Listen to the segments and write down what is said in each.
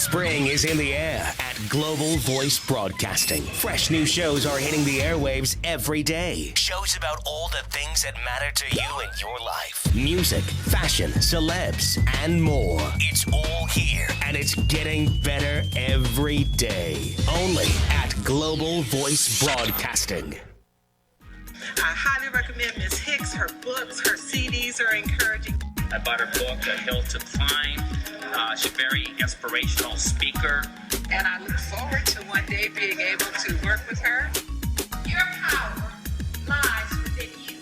Spring is in the air at Global Voice Broadcasting. Fresh new shows are hitting the airwaves every day. Shows about all the things that matter to you in your life. Music, fashion, celebs, and more. It's all here, and it's getting better every day. Only at Global Voice Broadcasting. I highly recommend Ms. Hicks. Her books, her CDs are encouraging. I bought her book, A Hill to Climb. She's a very inspirational speaker. And I look forward to one day being able to work with her. Your power lies within you.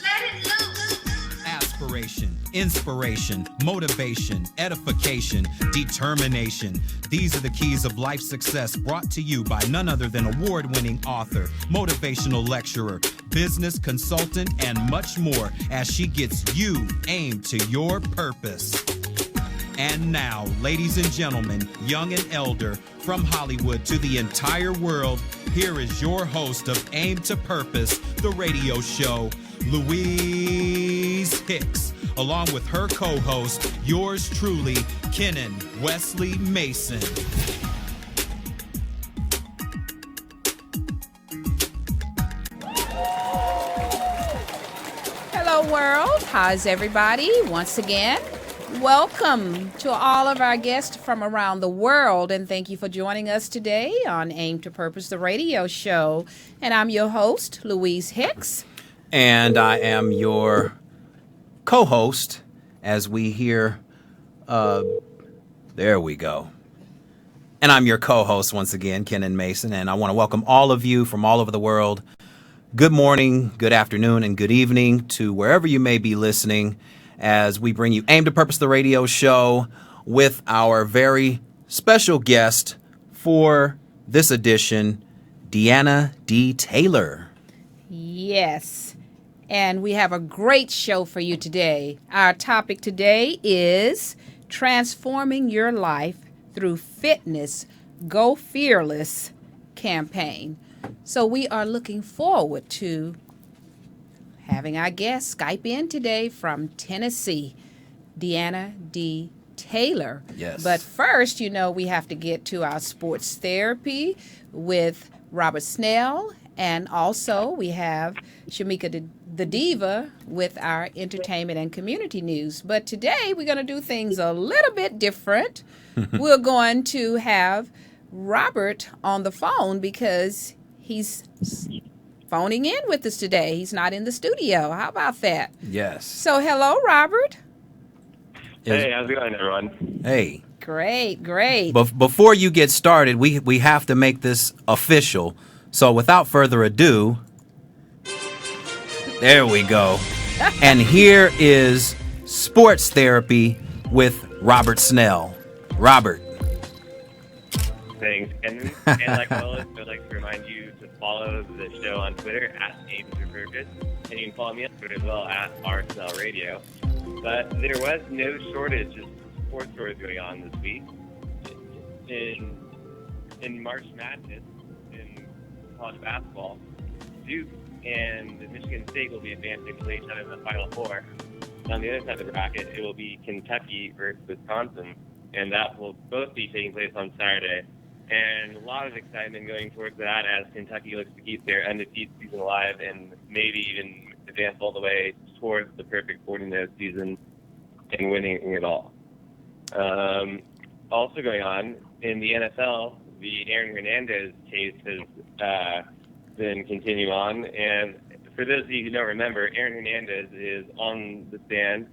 Let it loose. Aspiration, inspiration, motivation, edification, determination. These are the keys of life success brought to you by none other than award-winning author, motivational lecturer, business consultant, and much more as she gets you aimed to your purpose. And now, ladies and gentlemen, young and elder, from Hollywood to the entire world, here is your host of Aim to Purpose, the radio show, Louise Hicks, along with her co-host, yours truly, Kennon Wesley Mason. Hello, world. How's everybody? Once again, welcome to all of our guests from around the world, and thank you for joining us today on Aim to Purpose, the radio show. And I'm your host, Louise Hicks. And I am your co-host as we hear, there we go. And I'm your co-host once again, Kennon Mason, and I want to welcome all of you from all over the world. Good morning, good afternoon, and good evening to wherever you may be listening as we bring you Aim to Purpose, the radio show with our very special guest for this edition, Deana D. Taylor. Yes, and we have a great show for you today. Our topic today is Transforming Your Life Through Fitness, Go Fearless campaign. So we are looking forward to having our guest Skype in today from Tennessee, Deana D. Taylor. Yes. But first, we have to get to our sports therapy with Robert Snell, and also we have Shamika the Diva with our entertainment and community news. But today we're going to do things a little bit different. We're going to have Robert on the phone because he's phoning in with us today. He's not in the studio. How about that? Yes. So, hello, Robert. Hey, how's it going, everyone? Hey. Great, great. Before you get started, we have to make this official. So, without further ado, there we go. And here is sports therapy with Robert Snell. Robert. Thanks. And like always, I'd like to remind you to follow the show on Twitter at Aim to Purpose, and you can follow me on Twitter as well at RSL Radio. But there was no shortage of sports stories going on this week. In March Madness, in college basketball, Duke and Michigan State will be advancing to each other in the Final Four. On the other side of the bracket, it will be Kentucky versus Wisconsin, and that will both be taking place on Saturday. And a lot of excitement going towards that as Kentucky looks to keep their undefeated season alive and maybe even advance all the way towards the perfect 40-0 season and winning it all. Also going on, in the NFL, the Aaron Hernandez case has been continuing on. And for those of you who don't remember, Aaron Hernandez is on the stand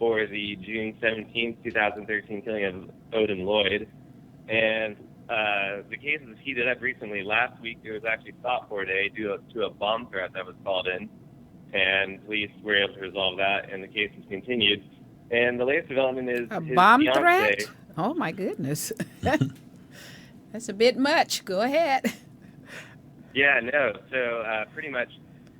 for the June 17, 2013 killing of Odin Lloyd. And the case was heated up recently. Last week, it was actually stopped for a day due to a bomb threat that was called in, and police were able to resolve that, and the case was continued. And the latest development is a his bomb fiance. threat? Oh, my goodness. That's a bit much. Go ahead. Yeah, no. So pretty much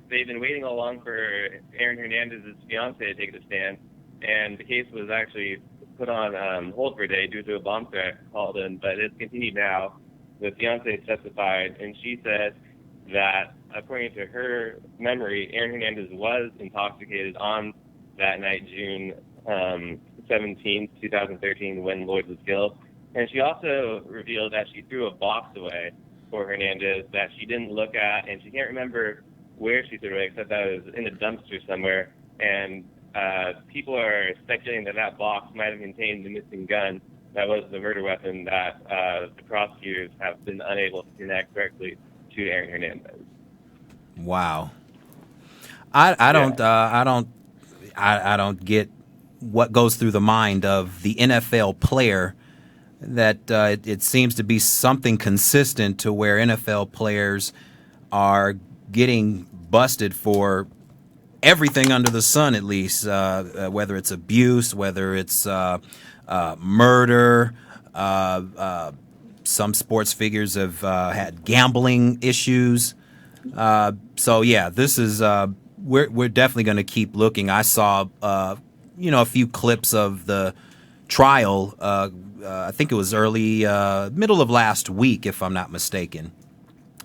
they've been waiting all along for Aaron Hernandez's fiance to take the stand, and the case was actually put on hold for a day due to a bomb threat called in, but it's continued now. The fiance testified, and she said that, according to her memory, Aaron Hernandez was intoxicated on that night, June 17, 2013, when Lloyd was killed, And she also revealed that she threw a box away for Hernandez that she didn't look at, and she can't remember where she threw it away, except that it was in a dumpster somewhere. And people are speculating that that box might have contained the missing gun that was the murder weapon that the prosecutors have been unable to connect directly to Aaron Hernandez. Wow. I don't get what goes through the mind of the NFL player that it seems to be something consistent to where NFL players are getting busted for everything under the sun, at least, whether it's abuse, whether it's murder. Some sports figures have had gambling issues. So yeah, this is we're definitely going to keep looking. I saw a few clips of the trial. I think it was middle of last week, if I'm not mistaken.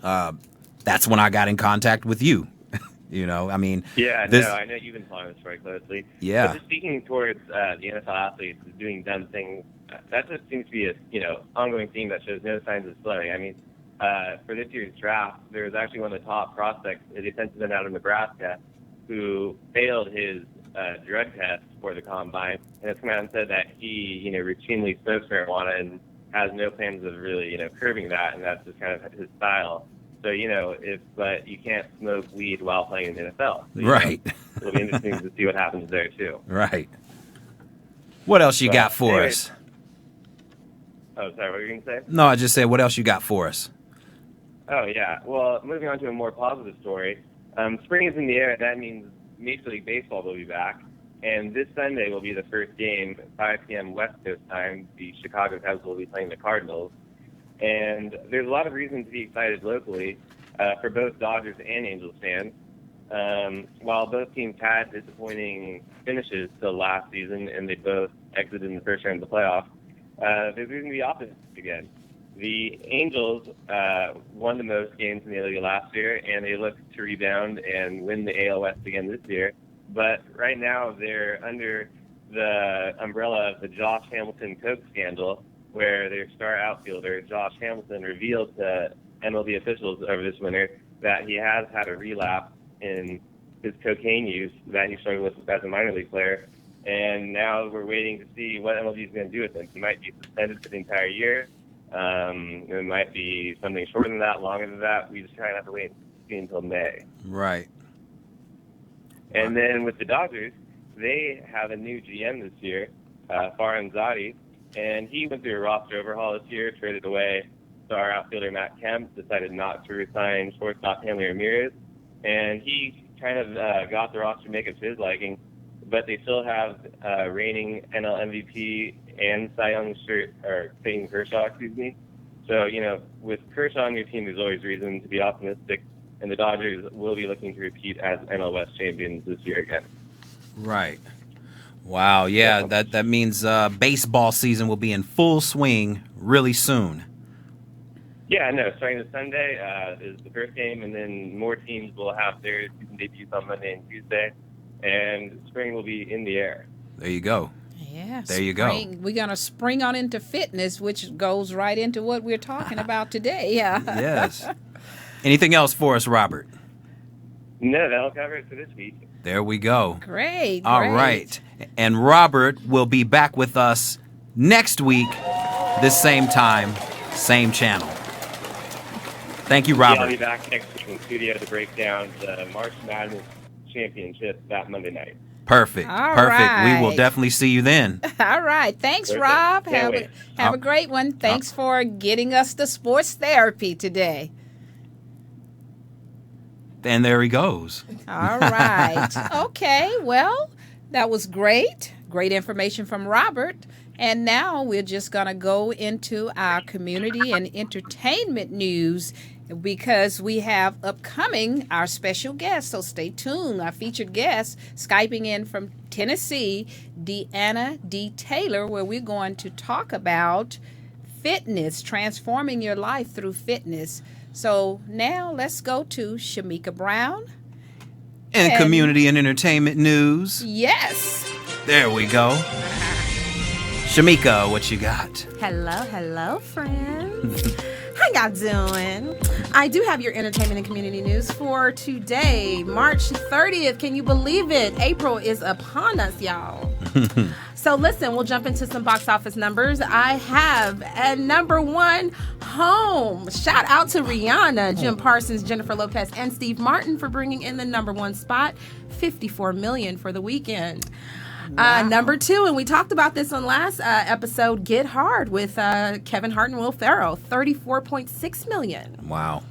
That's when I got in contact with you. I mean. Yeah, I know you've been following this very closely. Yeah. But just speaking towards the NFL athletes doing dumb things, that just seems to be a ongoing theme that shows no signs of slowing. I mean, for this year's draft, there was actually one of the top prospects, a defensive end out of Nebraska, who failed his drug test for the combine, and has come out and said that he, routinely smokes marijuana and has no plans of really, curbing that, and that's just kind of his style. So, but you can't smoke weed while playing in the NFL. So, right. It'll be interesting to see what happens there, too. Right. What else you got for us? Oh, sorry, what were you going to say? No, I just said, what else you got for us? Oh, yeah. Well, moving on to a more positive story. Spring is in the air. That means Major League Baseball will be back. And this Sunday will be the first game, 5 p.m. West Coast time. The Chicago Cubs will be playing the Cardinals. And there's a lot of reasons to be excited locally for both Dodgers and Angels fans. While both teams had disappointing finishes to last season and they both exited in the first round of the playoffs, there's reason to be optimistic again. The Angels won the most games in the league last year, and they look to rebound and win the AL West again this year. But right now they're under the umbrella of the Josh Hamilton Coke scandal, where their star outfielder, Josh Hamilton, revealed to MLB officials over this winter that he has had a relapse in his cocaine use that he struggled with as a minor league player. And now we're waiting to see what MLB is going to do with him. He might be suspended for the entire year. It might be something shorter than that, longer than that. We just kind of have to wait and see until May. Right. And then with the Dodgers, they have a new GM this year, Farhan Zadi, and he went through a roster overhaul this year, traded away star outfielder Matt Kemp, decided not to resign shortstop Hanley Ramirez, and he kind of got the roster to make it to his liking, but they still have reigning NL MVP and Cy Young Clayton Kershaw, So, with Kershaw on your team, there's always reason to be optimistic, and the Dodgers will be looking to repeat as NL West champions this year again. Right. Wow, yeah, that means baseball season will be in full swing really soon. Yeah, no, starting this Sunday is the first game, and then more teams will have their season debuts on Monday and Tuesday, and spring will be in the air. There you go. Yeah, there you go. We're going to spring on into fitness, which goes right into what we're talking about today. Yeah. Yes. Anything else for us, Robert? No, that'll cover it for this week. There we go. Great. All right. And Robert will be back with us next week, this same time, same channel. Thank you, Robert. Yeah, I'll be back next week in the studio to break down the March Madness Championship that Monday night. Perfect. All Perfect. right. We will definitely see you then. All right. Thanks, Perfect. Rob. Can't Have a great one. Thanks for getting us the sports therapy today. And there he goes. All right. Okay. Well, that was great. Great information from Robert. And now we're just going to go into our community and entertainment news because we have upcoming our special guest. So stay tuned. Our featured guest, Skyping in from Tennessee, Deana D. Taylor, where we're going to talk about fitness, transforming your life through fitness. So now let's go to Shamika Brown. And community and entertainment news. Yes. There we go. Shamika, what you got? Hello, friends. How y'all doing? I do have your entertainment and community news for today, March 30th. Can you believe it? April is upon us, y'all. So listen, we'll jump into some box office numbers. I have at number one, Home. Shout out to Rihanna, Jim Parsons, Jennifer Lopez, and Steve Martin for bringing in the number one spot, $54 million for the weekend. Wow. Number two, and we talked about this on last episode, Get Hard with Kevin Hart and Will Ferrell, $34.6 million. Wow.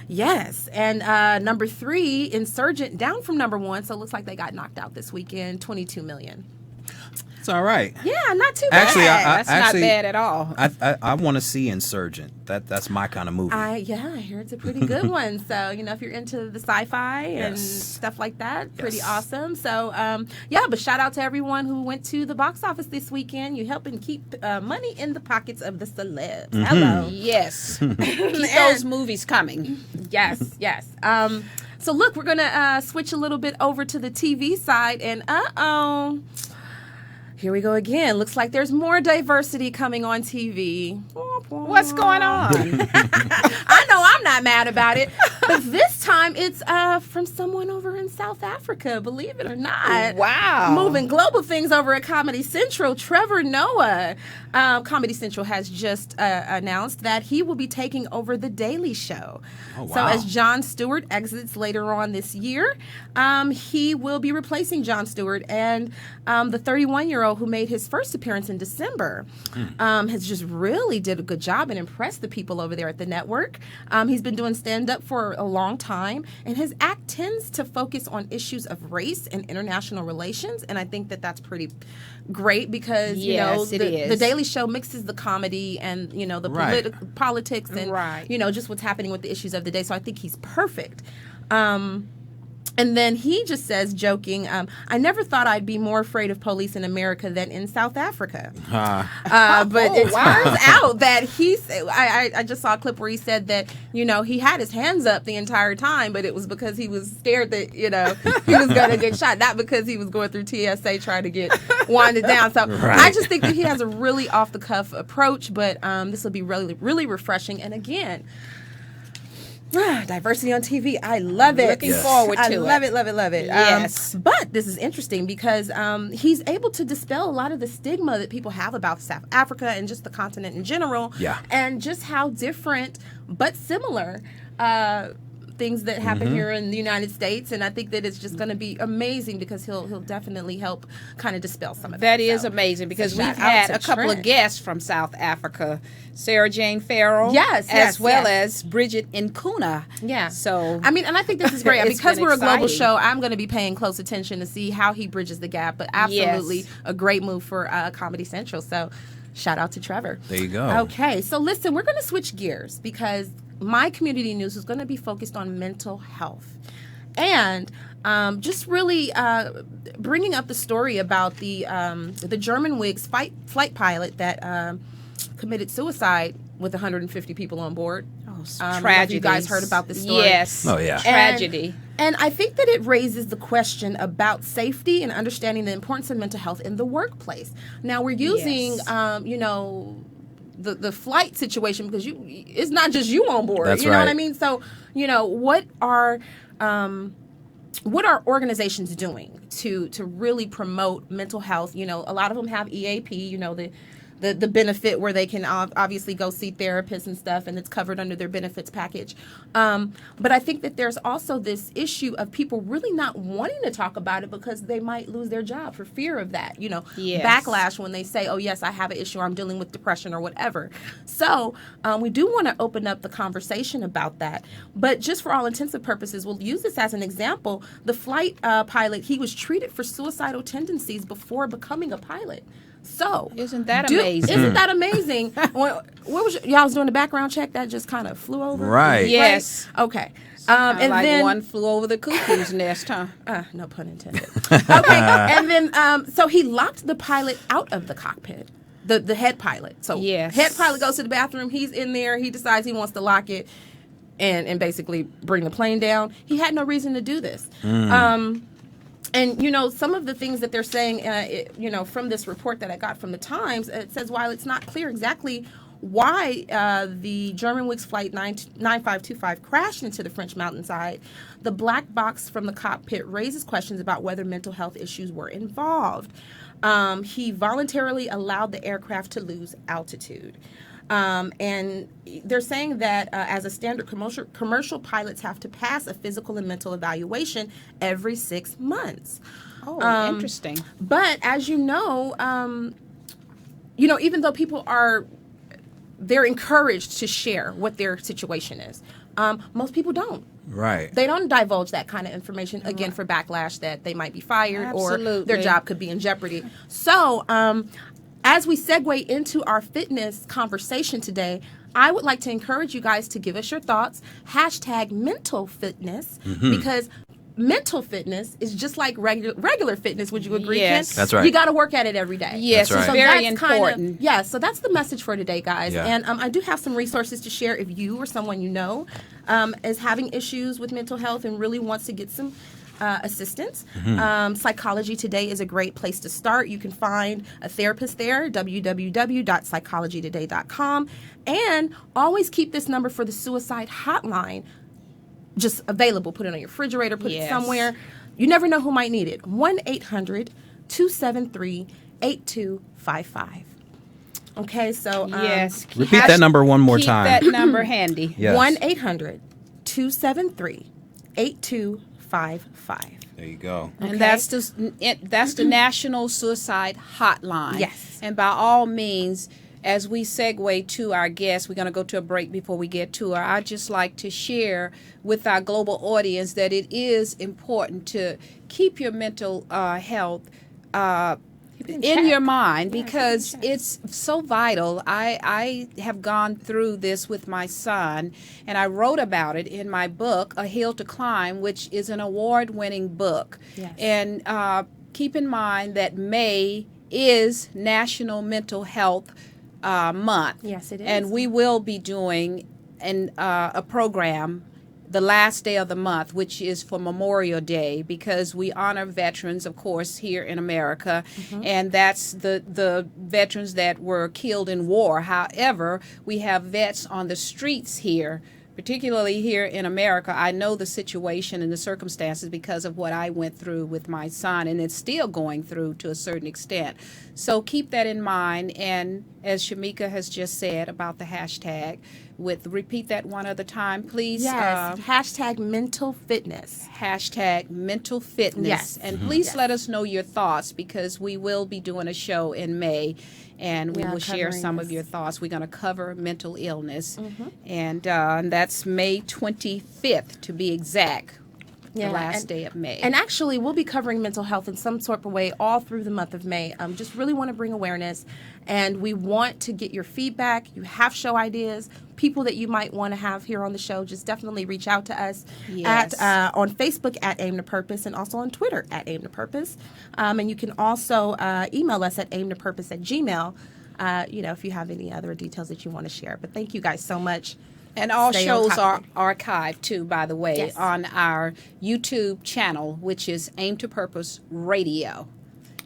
Yes. And number three, Insurgent, down from number one, so it looks like they got knocked out this weekend, $22 million. It's all right. Yeah, not too bad. Actually, That's not bad at all. I want to see Insurgent. That's my kind of movie. I hear it's a pretty good one. So, if you're into the sci-fi and stuff like that, pretty awesome. So, but shout out to everyone who went to the box office this weekend. You're helping keep money in the pockets of the celebs. Mm-hmm. Hello. Yes. Keep those movies coming. Yes. So, look, we're going to switch a little bit over to the TV side. And, here we go again. Looks like there's more diversity coming on TV. What's going on? I know I'm not mad about it, but this time it's from someone over in South Africa, believe it or not. Wow. Moving global things over at Comedy Central, Trevor Noah. Comedy Central has just announced that he will be taking over The Daily Show. Oh, wow. So as Jon Stewart exits later on this year, he will be replacing Jon Stewart. And the 31-year-old who made his first appearance in December has just really did a good job and impressed the people over there at the network. He's been doing stand-up for a long time, and his act tends to focus on issues of race and international relations, and I think that that's pretty great because, the Daily Show mixes the comedy and, the politics and, just what's happening with the issues of the day, so I think he's perfect. And then he just says, joking, I never thought I'd be more afraid of police in America than in South Africa. But it turns out that I just saw a clip where he said that, he had his hands up the entire time, but it was because he was scared that, he was going to get shot, not because he was going through TSA trying to get winded down. So I just think that he has a really off-the-cuff approach, but this will be really, really refreshing. And again, diversity on TV. I love it. Looking forward to it. I love it. Yes. But this is interesting because he's able to dispel a lot of the stigma that people have about South Africa and just the continent in general. Yeah. And just how different but similar things that happen here in the United States. And I think that it's just going to be amazing because he'll definitely help kind of dispel some of that. That is amazing because So we've shout out had to a couple Trent. of guests from South Africa, Sarah Jane Farrell, Yes, as well yes. as Bridget Nkuna. Yeah. So I mean, and I think this is great. It's Because been we're a global exciting. show, I'm going to be paying close attention to see how he bridges the gap. But absolutely Yes. a great move for Comedy Central. So shout out to Trevor. There you go. Okay, so listen, we're going to switch gears because my community news is going to be focused on mental health. And just really bringing up the story about the Germanwings flight pilot that committed suicide with 150 people on board. tragedy. You guys heard about this story? Yes. Oh, yeah. Tragedy. And I think that it raises the question about safety and understanding the importance of mental health in the workplace. Now, we're using, Yes. the flight situation because it's not just you on board. That's you know what right. I mean? So, what are organizations doing to really promote mental health? A lot of them have EAP, the benefit where they can obviously go see therapists and stuff, and it's covered under their benefits package. But I think that there's also this issue of people really not wanting to talk about it because they might lose their job for fear of that, Yes. backlash when they say, oh, yes, I have an issue, or I'm dealing with depression or whatever. So we do want to open up the conversation about that. But just for all intents and purposes, we'll use this as an example. The flight pilot, he was treated for suicidal tendencies before becoming a pilot. So Isn't that amazing? Isn't that amazing? What was y'all was doing the background check that just kind of flew over? Right. Yes. Okay. And And like then one flew over the cuckoo's nest, huh? no pun intended. Okay. And then so he locked the pilot out of the cockpit. The head pilot. So Yes. head pilot goes to the bathroom. He's in there. He decides he wants to lock it and basically bring the plane down. He had no reason to do this. And, you know, some of the things that they're saying, from this report that I got from the Times, it says while it's not clear exactly why the Germanwings Flight 9525 crashed into the French mountainside, the black box from the cockpit raises questions about whether mental health issues were involved. He voluntarily allowed the aircraft to lose altitude. And they're saying that as a standard, commercial pilots have to pass a physical and mental evaluation every 6 months. Oh, interesting. But as you know, even though people they're encouraged to share what their situation is, most people don't. Right. They don't divulge that kind of information, again, for backlash that they might be fired or their job could be in jeopardy. So, as we segue into our fitness conversation today, I would like to encourage you guys to give us your thoughts. # mental fitness, because mental fitness is just like regular fitness. Would you agree, Yes. Ken? That's right. You got to work at it every day. Yes, That's it's right. very that's important. So that's the message for today, guys. Yeah. And I do have some resources to share if you or someone you know is having issues with mental health and really wants to get some assistance. Psychology Today is a great place to start. You can find a therapist there, www.psychologytoday.com. And always keep this number for the suicide hotline just available. Put it on your refrigerator, put it somewhere. You never know who might need it. 1-800-273-8255. Okay, so Yes. Repeat that number one more time. Keep that number handy. Yes. 1-800-273-8255. There you go. And that's the National Suicide Hotline. Yes. And by all means, as we segue to our guest, we're going to go to a break before we get to her. I'd just like to share with our global audience that it is important to keep your mental health in your mind, because it's so vital. I have gone through this with my son, and I wrote about it in my book, A Hill to Climb, which is an award-winning book. Yes. And keep in mind that May is National Mental Health Month. Yes, it is. And we will be doing a program the last day of the month, which is for Memorial Day, because we honor veterans, of course, here in America, and that's the veterans that were killed in war. However, we have vets on the streets here, particularly here in America. I know the situation and the circumstances because of what I went through with my son, and it's still going through to a certain extent. So keep that in mind. And as Shamika has just said about the hashtag, repeat that one other time, please. Yes, # mental fitness. # mental fitness. Yes. And please let us know your thoughts, because we will be doing a show in May, and we will share some of your thoughts. We're going to cover mental illness, and that's May 25th to be exact. The last day of May. And actually, we'll be covering mental health in some sort of way all through the month of May. Just really want to bring awareness, and we want to get your feedback. You have show ideas, people that you might want to have here on the show. Just definitely reach out to us on Facebook at Aim to Purpose, and also on Twitter at Aim to Purpose. And you can also email us at aimtopurpose@gmail. If you have any other details that you want to share. But thank you guys so much. And all shows are archived, too, by the way, on our YouTube channel, which is Aim to Purpose Radio.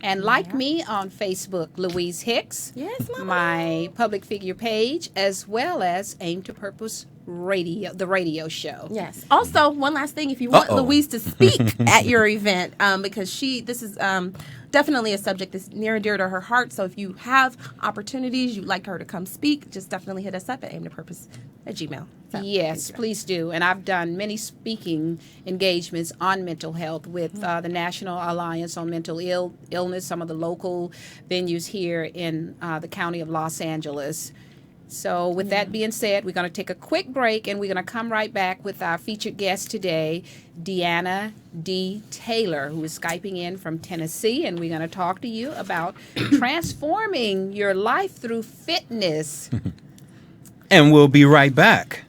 And like me on Facebook, Louise Hicks, my public figure page, as well as Aim to Purpose Radio, the radio show. Yes. Also, one last thing, if you want Louise to speak at your event, because this is definitely a subject that's near and dear to her heart. So if you have opportunities, you'd like her to come speak, just definitely hit us up at aimtopurpose@gmail. So, yes, please do. And I've done many speaking engagements on mental health with the National Alliance on Mental Illness, some of the local venues here in the county of Los Angeles. So with that being said, we're going to take a quick break, and we're going to come right back with our featured guest today, Deana D. Taylor, who is Skyping in from Tennessee, and we're going to talk to you about transforming your life through fitness. And we'll be right back.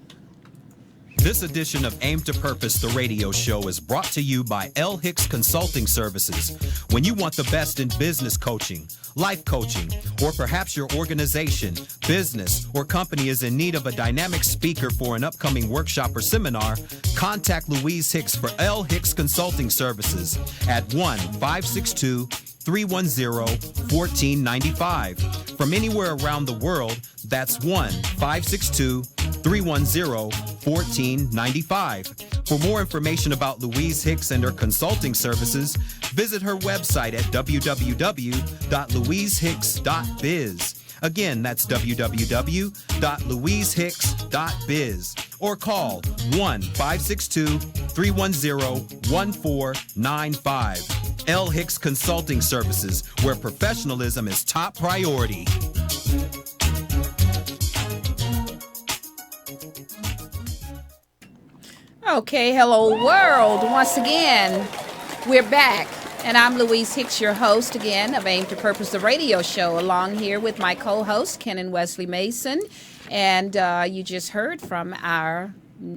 This edition of Aim to Purpose, the radio show, is brought to you by L. Hicks Consulting Services. When you want the best in business coaching, life coaching, or perhaps your organization, business, or company is in need of a dynamic speaker for an upcoming workshop or seminar, contact Louise Hicks for L. Hicks Consulting Services at 1-562-310-1495. From anywhere around the world, that's 1-562-310-1495. For more information about Louise Hicks and her consulting services, visit her website at www.louisehicks.biz. Again, that's www.louisehicks.biz. Or call 1-562-310-1495. L. Hicks Consulting Services, where professionalism is top priority. Okay, hello world. Once again, we're back. And I'm Louise Hicks, your host again of Aim to Purpose, the radio show, along here with my co-host, Kennon Wesley Mason. And you just heard from our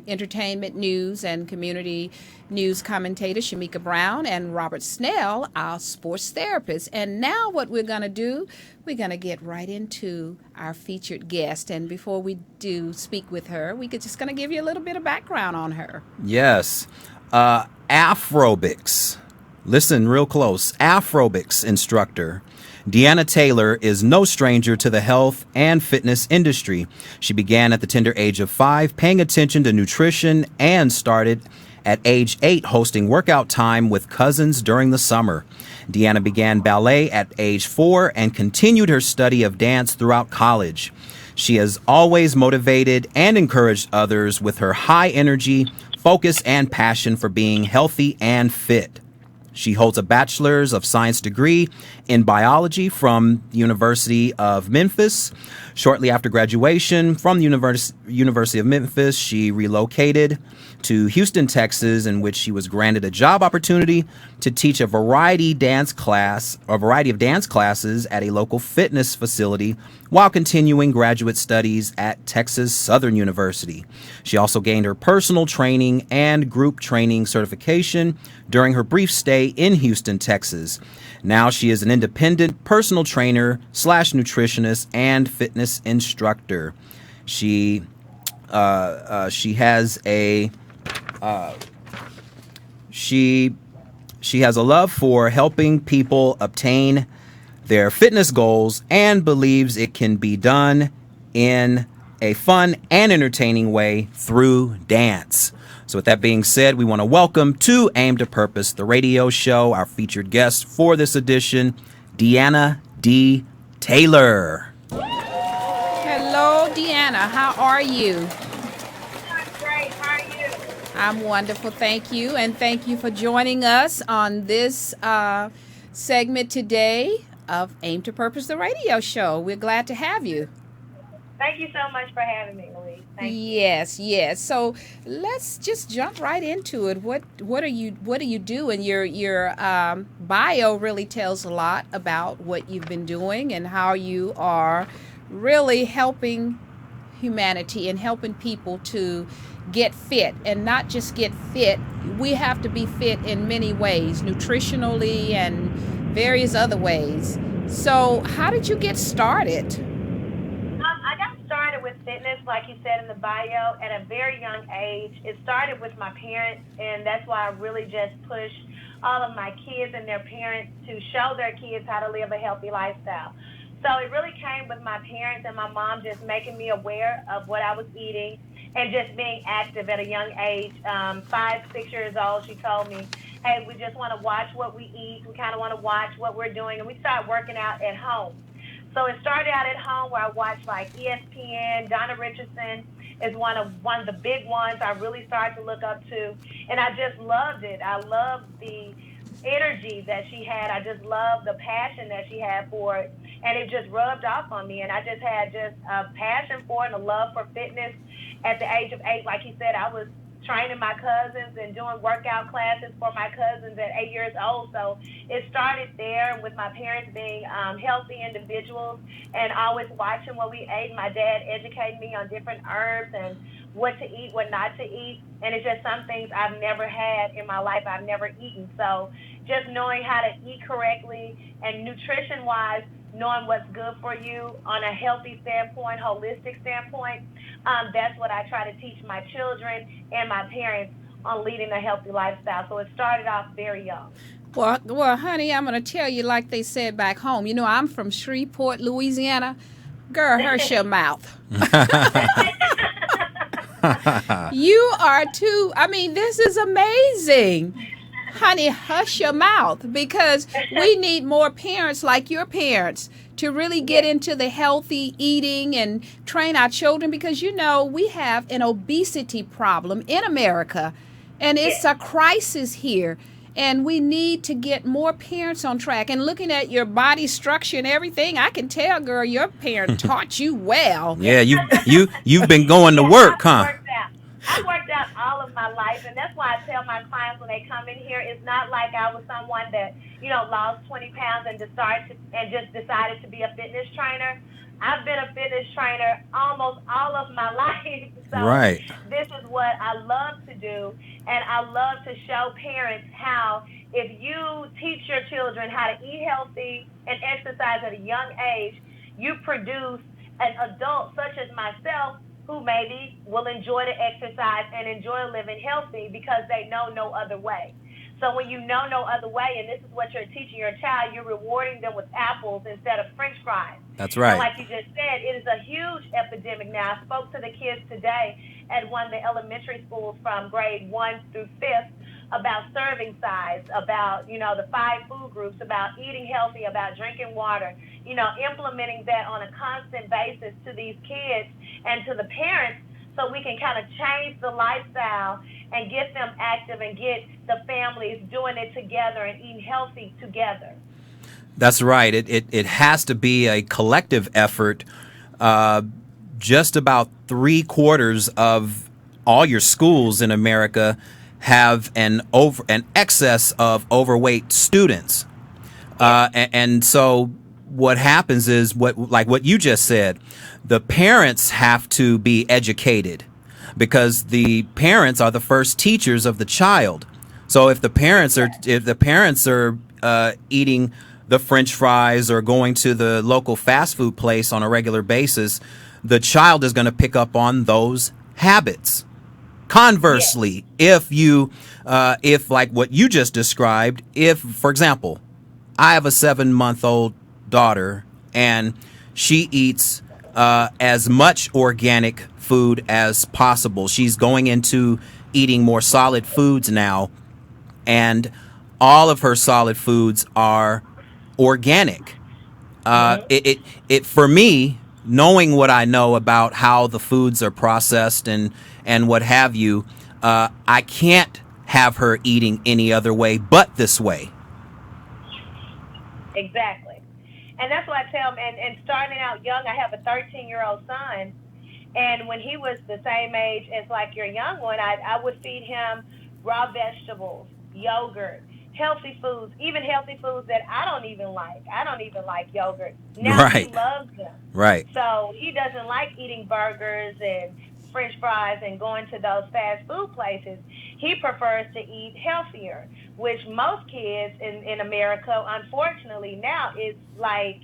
entertainment news and community news commentator, Shamika Brown, and Robert Snell, our sports therapist. And now what we're going to do, we're going to get right into our featured guest. And before we do speak with her, we could just going to give you a little bit of background on her. Yes. Aerobics. Listen real close. Aerobics instructor Deana Taylor is no stranger to the health and fitness industry. She began at the tender age of 5, paying attention to nutrition, and started at age 8 hosting workout time with cousins during the summer. Deana began ballet at age 4 and continued her study of dance throughout college. She has always motivated and encouraged others with her high energy, focus, and passion for being healthy and fit. She holds a Bachelor's of Science degree in biology from the University of Memphis. Shortly after graduation from the University of Memphis, she relocated to Houston, Texas, in which she was granted a job opportunity to teach a variety of dance classes at a local fitness facility while continuing graduate studies at Texas Southern University. She also gained her personal training and group training certification during her brief stay in Houston, Texas. Now she is an independent personal trainer / nutritionist and fitness instructor. She has a love for helping people obtain their fitness goals and believes it can be done in a fun and entertaining way through dance. So with that being said, we want to welcome to Aim to Purpose, the radio show, our featured guest for this edition, Deana D. Taylor. Hello, Deana. How are you? I'm great. How are you? I'm wonderful, thank you. And thank you for joining us on this segment today of Aim to Purpose, the radio show. We're glad to have you. Thank you so much for having me, Louise. Thank you. Yes. So let's just jump right into it. What do you do? And your bio really tells a lot about what you've been doing and how you are really helping humanity and helping people to get fit, and not just get fit. We have to be fit in many ways, nutritionally and various other ways. So how did you get started? I got started with fitness, like you said in the bio, at a very young age. It started with my parents, and that's why I really just push all of my kids and their parents to show their kids how to live a healthy lifestyle. So it really came with my parents and my mom just making me aware of what I was eating and just being active at a young age. 5, 6 years old, she told me, hey, we just want to watch what we eat. We kind of want to watch what we're doing. And we started working out at home. So it started out at home where I watched like ESPN. Donna Richardson is one of the big ones I really started to look up to. And I just loved it. I loved the energy that she had. I just loved the passion that she had for it. And it just rubbed off on me. And I just had just a passion for it and a love for fitness. At the age of 8, like he said, I was training my cousins and doing workout classes for my cousins at 8 years old. So it started there with my parents being healthy individuals and always watching what we ate. My dad educated me on different herbs and what to eat, what not to eat. And it's just some things I've never had in my life, I've never eaten. So just knowing how to eat correctly and nutrition-wise, knowing what's good for you on a healthy standpoint, holistic standpoint, that's what I try to teach my children and my parents on leading a healthy lifestyle. So it started off very young. Well, honey, I'm going to tell you like they said back home. You know, I'm from Shreveport, Louisiana. Girl, hush your mouth. You are too. I mean, this is amazing. Honey, hush your mouth, because we need more parents like your parents to really get into the healthy eating and train our children, because, you know, we have an obesity problem in America, and it's a crisis here. And we need to get more parents on track. And looking at your body structure and everything, I can tell, girl, your parent taught you well. Yeah, you've been going to work, huh? I worked out all of my life, and that's why I tell my clients when they come in here, it's not like I was someone that, you know, lost 20 pounds and just decided to be a fitness trainer. I've been a fitness trainer almost all of my life. So right. This is what I love to do, and I love to show parents how if you teach your children how to eat healthy and exercise at a young age, you produce an adult such as myself who maybe will enjoy the exercise and enjoy living healthy because they know no other way. So when you know no other way, and this is what you're teaching your child, you're rewarding them with apples instead of French fries. That's right. And like you just said, it is a huge epidemic now. I spoke to the kids today at one of the elementary schools from grade 1 through 5th about serving size, about, you know, the 5 food groups, about eating healthy, about drinking water, you know, implementing that on a constant basis to these kids and to the parents, so we can kind of change the lifestyle and get them active and get the families doing it together and eating healthy together. That's right. It has to be a collective effort. Just about 3/4 of all your schools in America have an excess of overweight students. And so what happens is what you just said, the parents have to be educated, because the parents are the first teachers of the child. So if the parents are eating the French fries or going to the local fast food place on a regular basis, the child is going to pick up on those habits. Conversely, if like what you just described, if, for example, I have a 7-month-old daughter and she eats as much organic food as possible. She's going into eating more solid foods now, and all of her solid foods are organic. It for me, knowing what I know about how the foods are processed and what have you, I can't have her eating any other way but this way. Exactly. And that's what I tell them. And starting out young, I have a 13-year-old son. And when he was the same age as like your young one, I would feed him raw vegetables, yogurt, healthy foods, even healthy foods that I don't even like. I don't even like yogurt. Now he loves them. Right. So he doesn't like eating burgers and French fries and going to those fast food places. He prefers to eat healthier, which most kids in America, unfortunately, now is like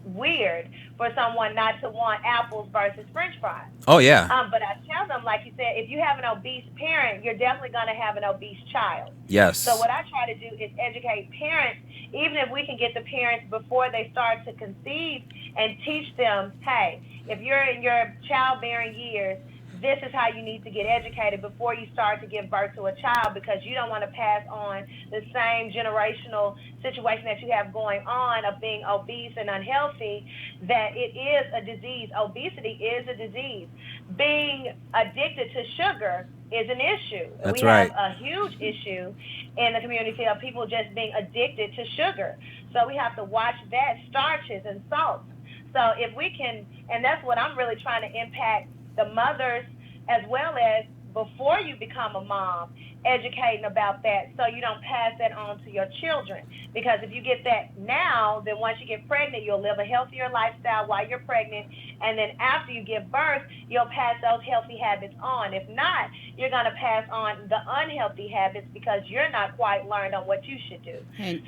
weird for someone not to want apples versus French fries. Oh, yeah. But I tell them, like you said, if you have an obese parent, you're definitely going to have an obese child. Yes. So what I try to do is educate parents, even if we can get the parents before they start to conceive, and teach them, hey, if you're in your childbearing years, this is how you need to get educated before you start to give birth to a child, because you don't want to pass on the same generational situation that you have going on of being obese and unhealthy, that it is a disease. Obesity is a disease. Being addicted to sugar is an issue. That's we right. have a huge issue in the community of people just being addicted to sugar. So we have to watch that, starches and salts. So if we can, and that's what I'm really trying to impact the mothers as well as before you become a mom, educating about that so you don't pass that on to your children. Because if you get that now, then once you get pregnant, you'll live a healthier lifestyle while you're pregnant, and then after you give birth, you'll pass those healthy habits on. If not, you're going to pass on the unhealthy habits because you're not quite learned on what you should do.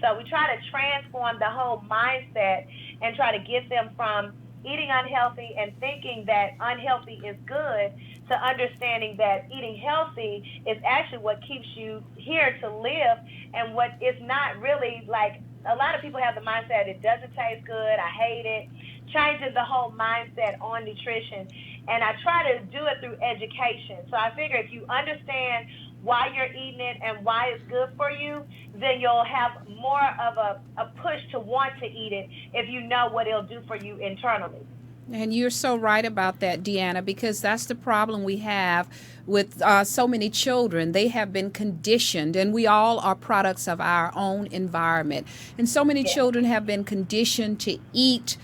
So we try to transform the whole mindset and try to get them from eating unhealthy and thinking that unhealthy is good to understanding that eating healthy is actually what keeps you here to live, and what is not really, like, a lot of people have the mindset it doesn't taste good, I hate it. Changing the whole mindset on nutrition, and I try to do it through education. So I figure if you understand why you're eating it and why it's good for you, then you'll have more of a push to want to eat it if you know what it'll do for you internally. And you're so right about that, Deanna, because that's the problem we have with so many children. They have been conditioned, and we all are products of our own environment. And so many children have been conditioned to eat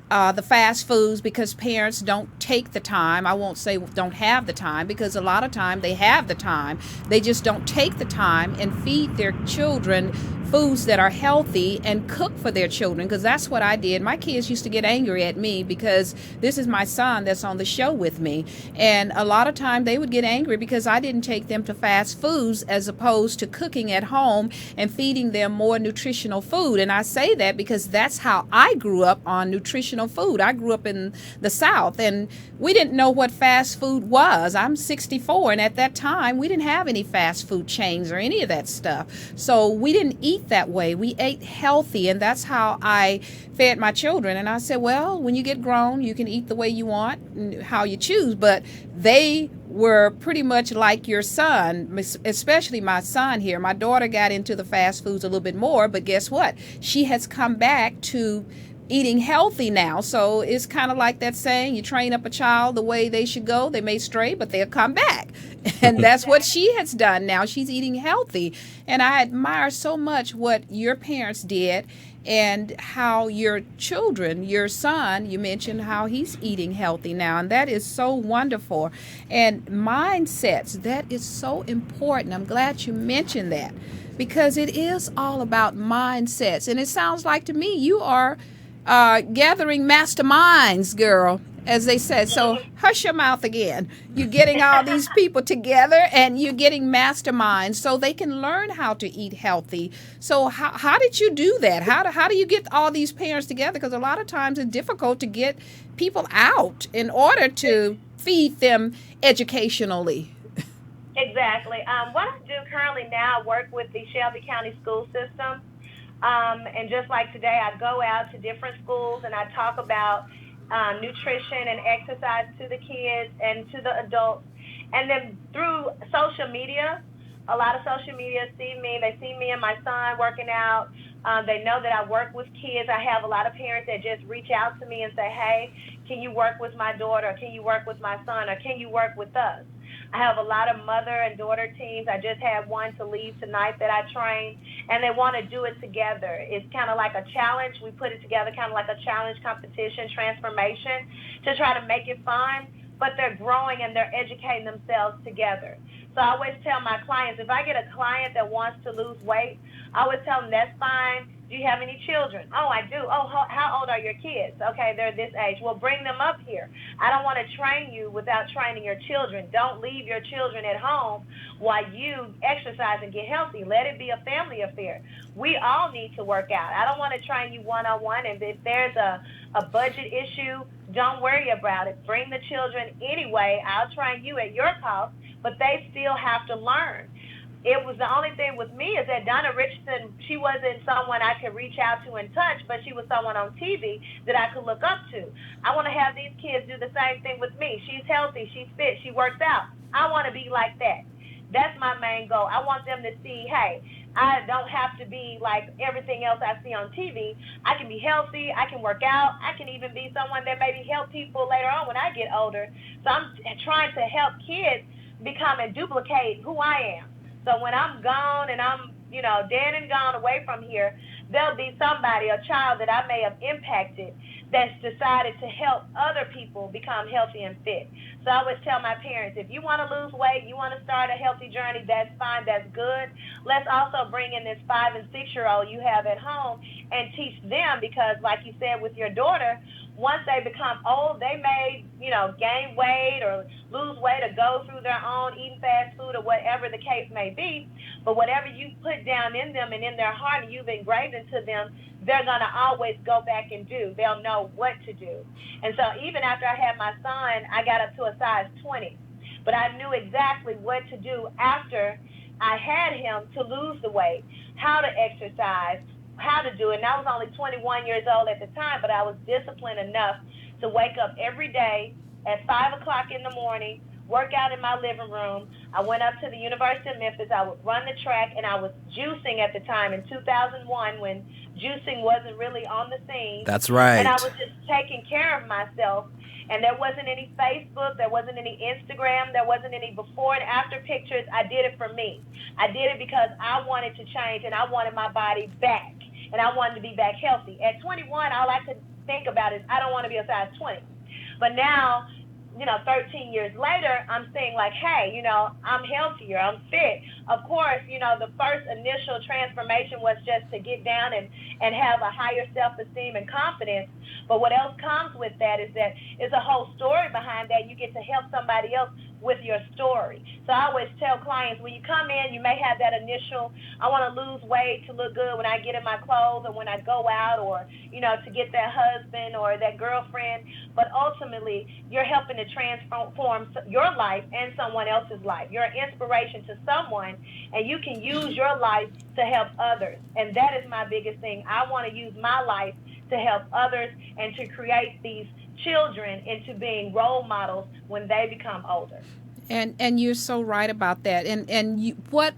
the fast foods because parents don't take the time. I won't say don't have the time, because a lot of time they have the time. They just don't take the time and feed their children foods that are healthy and cook for their children, because that's what I did. My kids used to get angry at me because this is my son that's on the show with me, and a lot of time they would get angry because I didn't take them to fast foods as opposed to cooking at home and feeding them more nutritional food. And I say that because that's how I grew up, on nutritional food. I grew up in the South, and we didn't know what fast food was. I'm 64, and at that time we didn't have any fast food chains or any of that stuff, so we didn't eat that way. We ate healthy, and that's how I fed my children. And I said, well, when you get grown, you can eat the way you want and how you choose. But they were pretty much like your son, especially my son here. My daughter got into the fast foods a little bit more, but guess what? She has come back to eating healthy now. So it's kind of like that saying, you train up a child the way they should go, they may stray, but they'll come back. And that's what she has done now. She's eating healthy. And I admire so much what your parents did and how your children, your son, you mentioned how he's eating healthy now. And that is so wonderful. And mindsets, that is so important. I'm glad you mentioned that, because it is all about mindsets. And it sounds like to me you are gathering masterminds, girl, as they said. So hush your mouth again. You're getting all these people together and you're getting masterminds so they can learn how to eat healthy. So how did you do that? How do you get all these parents together? Because a lot of times it's difficult to get people out in order to feed them educationally. Exactly. What I do currently now, I work with the Shelby County school system. And just like today, I go out to different schools and I talk about nutrition and exercise to the kids and to the adults. And then through social media, a lot of social media see me. They see me and my son working out. They know that I work with kids. I have a lot of parents that just reach out to me and say, hey, can you work with my daughter? Can you work with my son? Or can you work with us? I have a lot of mother and daughter teams. I just had one to leave tonight that I trained, and they want to do it together. It's kind of like a challenge. We put it together kind of like a challenge competition, transformation, to try to make it fun, but they're growing and they're educating themselves together. So I always tell my clients, if I get a client that wants to lose weight, I always tell them, that's fine. Do you have any children? Oh, I do. Oh, how old are your kids? Okay, they're this age. Well, bring them up here. I don't want to train you without training your children. Don't leave your children at home while you exercise and get healthy. Let it be a family affair. We all need to work out. I don't want to train you one-on-one, and if there's a budget issue, don't worry about it. Bring the children anyway. I'll train you at your cost, but they still have to learn. It was the only thing with me is that Donna Richardson, she wasn't someone I could reach out to and touch, but she was someone on TV that I could look up to. I want to have these kids do the same thing with me. She's healthy, she's fit, she works out. I want to be like that. That's my main goal. I want them to see, hey, I don't have to be like everything else I see on TV. I can be healthy, I can work out, I can even be someone that maybe help people later on when I get older. So I'm trying to help kids become and duplicate who I am. So when I'm gone and I'm, dead and gone away from here, there'll be somebody, a child that I may have impacted that's decided to help other people become healthy and fit. So I always tell my parents, if you want to lose weight, you want to start a healthy journey, that's fine, that's good. Let's also bring in this 5 and 6-year-old you have at home and teach them, because like you said with your daughter, once they become old, they may, gain weight or lose weight or go through their own eating fast food or whatever the case may be. But whatever you put down in them and in their heart and you've engraved into them, they're going to always go back and do. They'll know what to do. And so even after I had my son, I got up to a size 20. But I knew exactly what to do after I had him to lose the weight, how to exercise, how to do it. And I was only 21 years old at the time, but I was disciplined enough to wake up every day at 5 o'clock in the morning, work out in my living room. I went up to the University of Memphis. I would run the track, and I was juicing at the time in 2001 when juicing wasn't really on the scene. That's right. And I was just taking care of myself. And there wasn't any Facebook, there wasn't any Instagram, there wasn't any before and after pictures. I did it for me. I did it because I wanted to change and I wanted my body back. And I wanted to be back healthy. At 21, all I could think about is I don't want to be a size 20. But now, 13 years later, I'm saying like, hey, I'm healthier, I'm fit. Of course, the first initial transformation was just to get down and have a higher self-esteem and confidence. But what else comes with that is that it's a whole story behind that. You get to help somebody else with your story. So I always tell clients, when you come in, you may have that initial, I want to lose weight to look good when I get in my clothes or when I go out or, to get that husband or that girlfriend. But ultimately, you're helping to transform your life and someone else's life. You're an inspiration to someone, and you can use your life to help others. And that is my biggest thing. I want to use my life to help others and to create these children into being role models when they become older. And you're so right about that. And what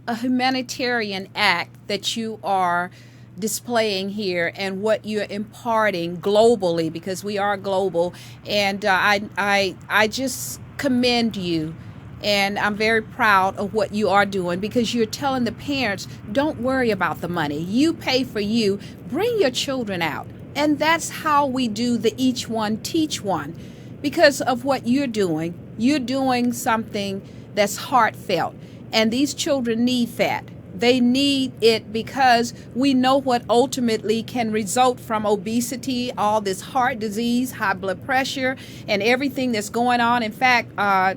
a humanitarian act that you are displaying here, and what you're imparting globally, because we are global. And I just commend you. And I'm very proud of what you are doing, because you're telling the parents, don't worry about the money. You pay for you. Bring your children out. And that's how we do the each one, teach one. Because of what you're doing something that's heartfelt. And these children need that. They need it because we know what ultimately can result from obesity, all this heart disease, high blood pressure, and everything that's going on. In fact,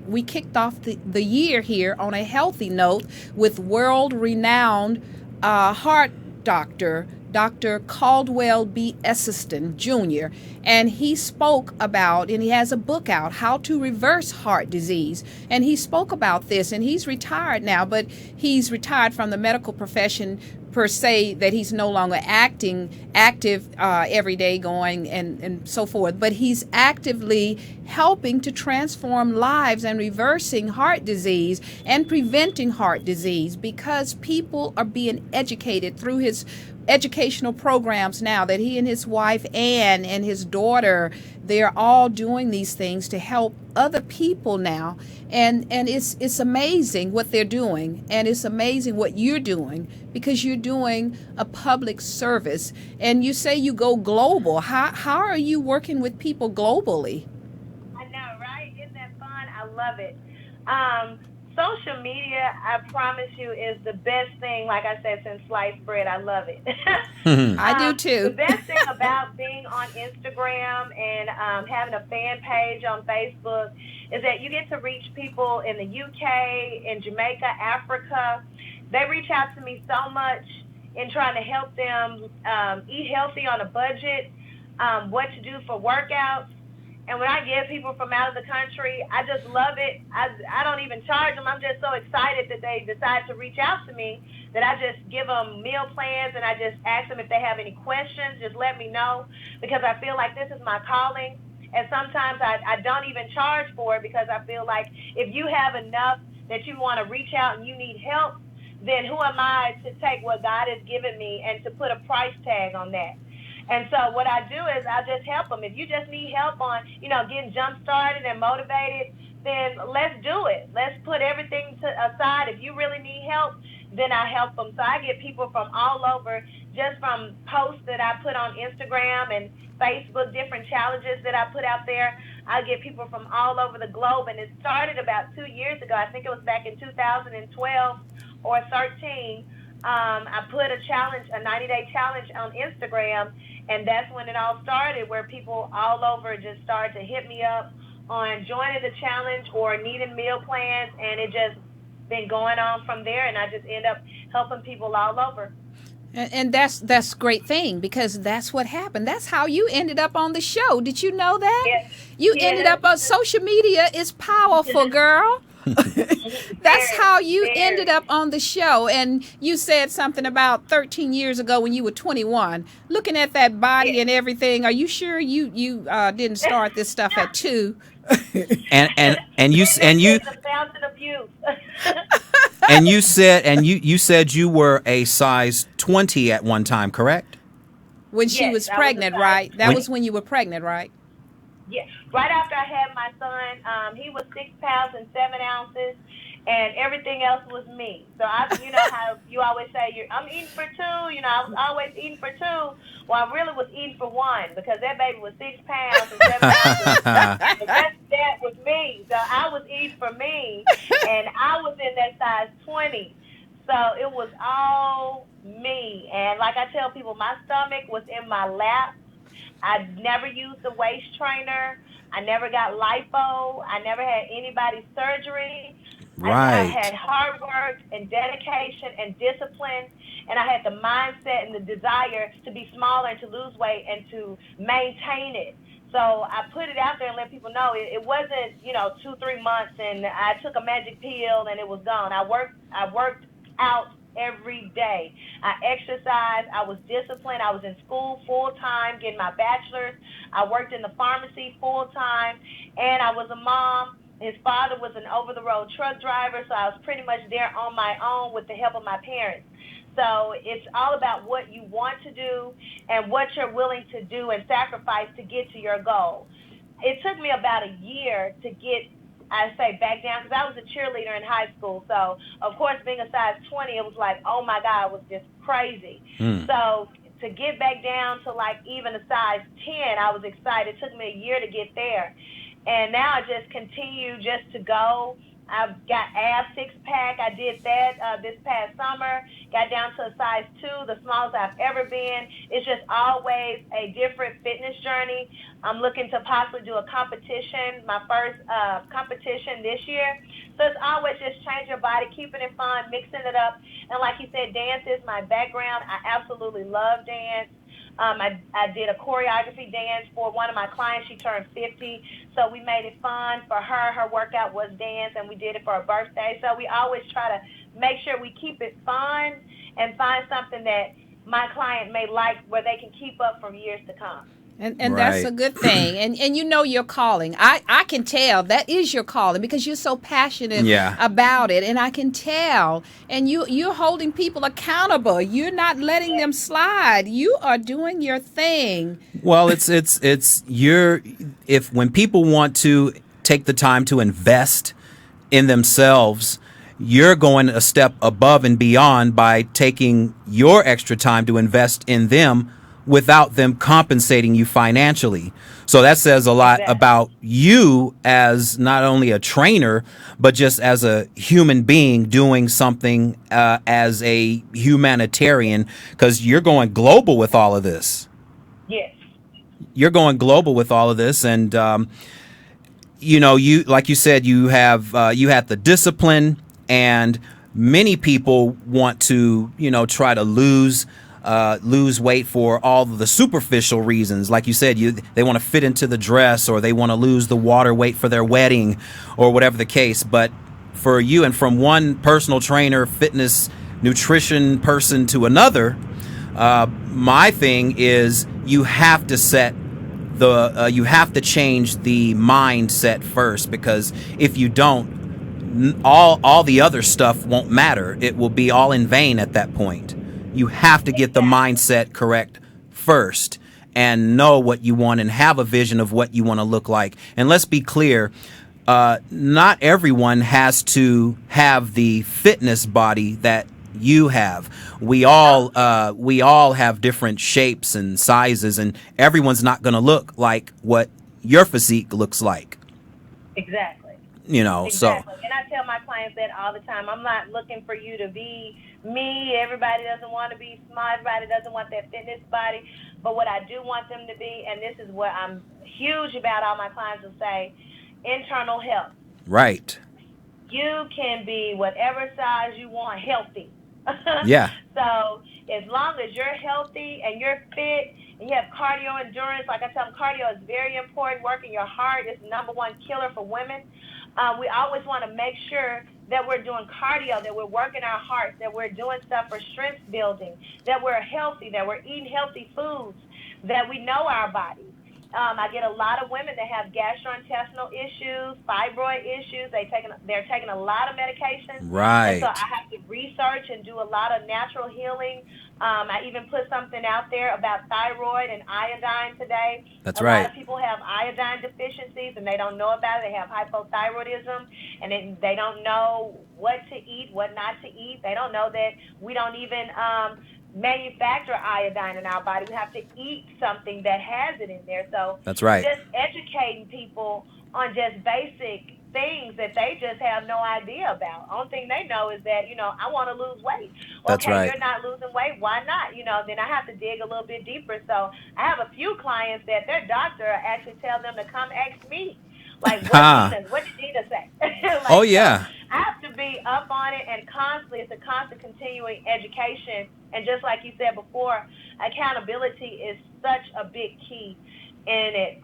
we kicked off the year here on a healthy note with world-renowned heart doctor, Dr. Caldwell B. Esseston Jr., and he spoke about, and he has a book out, How to Reverse Heart Disease, and he spoke about this, and he's retired now, but he's retired from the medical profession per se, that he's no longer active every day going and so forth, but he's actively helping to transform lives and reversing heart disease and preventing heart disease, because people are being educated through his educational programs now, that he and his wife Ann and his daughter, they're all doing these things to help other people now, and it's amazing what they're doing, and it's amazing what you're doing, because you're doing a public service. And you say you go global. How are you working with people globally? I know, right? Isn't that fun? I love it. Social media, I promise you, is the best thing, like I said, since sliced bread. I love it. I do too. The best thing about being on Instagram and having a fan page on Facebook is that you get to reach people in the UK, in Jamaica, Africa. They reach out to me so much in trying to help them eat healthy on a budget, what to do for workouts. And when I get people from out of the country, I just love it. I don't even charge them. I'm just so excited that they decide to reach out to me that I just give them meal plans, and I just ask them if they have any questions, just let me know, because I feel like this is my calling. And sometimes I don't even charge for it, because I feel like if you have enough that you want to reach out and you need help, then who am I to take what God has given me and to put a price tag on that? And so what I do is I just help them. If you just need help on, getting jump-started and motivated, then let's do it. Let's put everything aside. If you really need help, then I help them. So I get people from all over, just from posts that I put on Instagram and Facebook, different challenges that I put out there. I get people from all over the globe, and it started about 2 years ago. I think it was back in 2012 or 13. I put a challenge, a 90-day challenge on Instagram, and that's when it all started, where people all over just started to hit me up on joining the challenge or needing meal plans, and it just been going on from there, and I just end up helping people all over. And that's a great thing, because that's what happened. That's how you ended up on the show. Did you know that? Yes. You ended up on social media. Is powerful, girl. That's how you ended up on the show. And you said something about 13 years ago when you were 21. Looking at that body and everything, are you sure you didn't start this stuff at 2? and you The fountain of youth. and you said you were a size 20 at one time, correct? When she Yes, was that pregnant, was right? That was when you were pregnant, right? Yeah, right after I had my son, he was 6 pounds and 7 ounces, and everything else was me. So you know how you always say, I'm eating for 2. You know, I was always eating for 2. Well, I really was eating for 1, because that baby was 6 pounds and 7 ounces. And that was me. So I was eating for me, and I was in that size 20. So it was all me. And like I tell people, my stomach was in my lap. I never used a waist trainer. I never got lipo. I never had anybody's surgery. Right. I had hard work and dedication and discipline, and I had the mindset and the desire to be smaller and to lose weight and to maintain it. So I put it out there and let people know it wasn't, 2-3 months and I took a magic pill and it was gone. I worked out every day. I exercised. I was disciplined. I was in school full time, getting my bachelor's. I worked in the pharmacy full time, and I was a mom. His father was an over-the-road truck driver, so I was pretty much there on my own with the help of my parents. So it's all about what you want to do and what you're willing to do and sacrifice to get to your goal. It took me about a year to get, back down, because I was a cheerleader in high school. So, of course, being a size 20, it was like, oh, my God, it was just crazy. So to get back down to, even a size 10, I was excited. It took me a year to get there. And now I just continue just to go. I've got abs, 6-pack. I did that this past summer. Got down to a size 2, the smallest I've ever been. It's just always a different fitness journey. I'm looking to possibly do a competition, my first competition this year. So it's always just change your body, keeping it fun, mixing it up. And like you said, dance is my background. I absolutely love dance. I did a choreography dance for one of my clients. She turned 50, so we made it fun for her. Her workout was dance, and we did it for her birthday. So we always try to make sure we keep it fun and find something that my client may like where they can keep up for years to come. And Right. that's a good thing. And you know your calling. I can tell that is your calling, because you're so passionate about it. And I can tell. And you're holding people accountable. You're not letting them slide. You are doing your thing. Well, when people want to take the time to invest in themselves, you're going a step above and beyond by taking your extra time to invest in them without them compensating you financially. So that says a lot about you as not only a trainer, but just as a human being doing something as a humanitarian, because you're going global with all of this. Yes. You're going global with all of this. And, you, like you said, you have the discipline, and many people want to, try to lose weight for all of the superficial reasons. Like you said, they want to fit into the dress, or they want to lose the water weight for their wedding, or whatever the case. But for you, and from one personal trainer, fitness, nutrition person to another, my thing is you have to you have to change the mindset first, because if you don't, all the other stuff won't matter. It will be all in vain at that point. You have to get the mindset correct first and know what you want and have a vision of what you want to look like. And let's be clear, not everyone has to have the fitness body that you have. We all have different shapes and sizes, and everyone's not going to look like what your physique looks like. Exactly. Exactly. And I tell my clients that all the time. I'm not looking for you to be me. Everybody doesn't want to be small. Everybody doesn't want that fitness body. But what I do want them to be, and this is what I'm huge about, all my clients will say, internal health. Right. You can be whatever size you want, healthy. Yeah. So as long as you're healthy and you're fit and you have cardio endurance, like I tell them, cardio is very important. Working your heart is the number one killer for women. We always want to make sure that we're doing cardio, that we're working our hearts, that we're doing stuff for strength building, that we're healthy, that we're eating healthy foods, that we know our bodies. I get a lot of women that have gastrointestinal issues, fibroid issues. They're taking a lot of medication. Right. And so I have to research and do a lot of natural healing. I even put something out there about thyroid and iodine today. That's a right. A lot of people have iodine deficiencies and they don't know about it. They have hypothyroidism and they don't know what to eat, what not to eat. They don't know that we don't even manufacture iodine in our body. We have to eat something that has it in there. So that's right. Just educating people on just basic things that they just have no idea about. Only thing they know is that, I want to lose weight. That's okay, right. You're not losing weight. Why not? Then I have to dig a little bit deeper. So I have a few clients that their doctor actually tell them to come ask me. Like, what did Nina say? Oh, yeah. So I have to be up on it and constantly, it's a constant continuing education. And just like you said before, accountability is such a big key in it.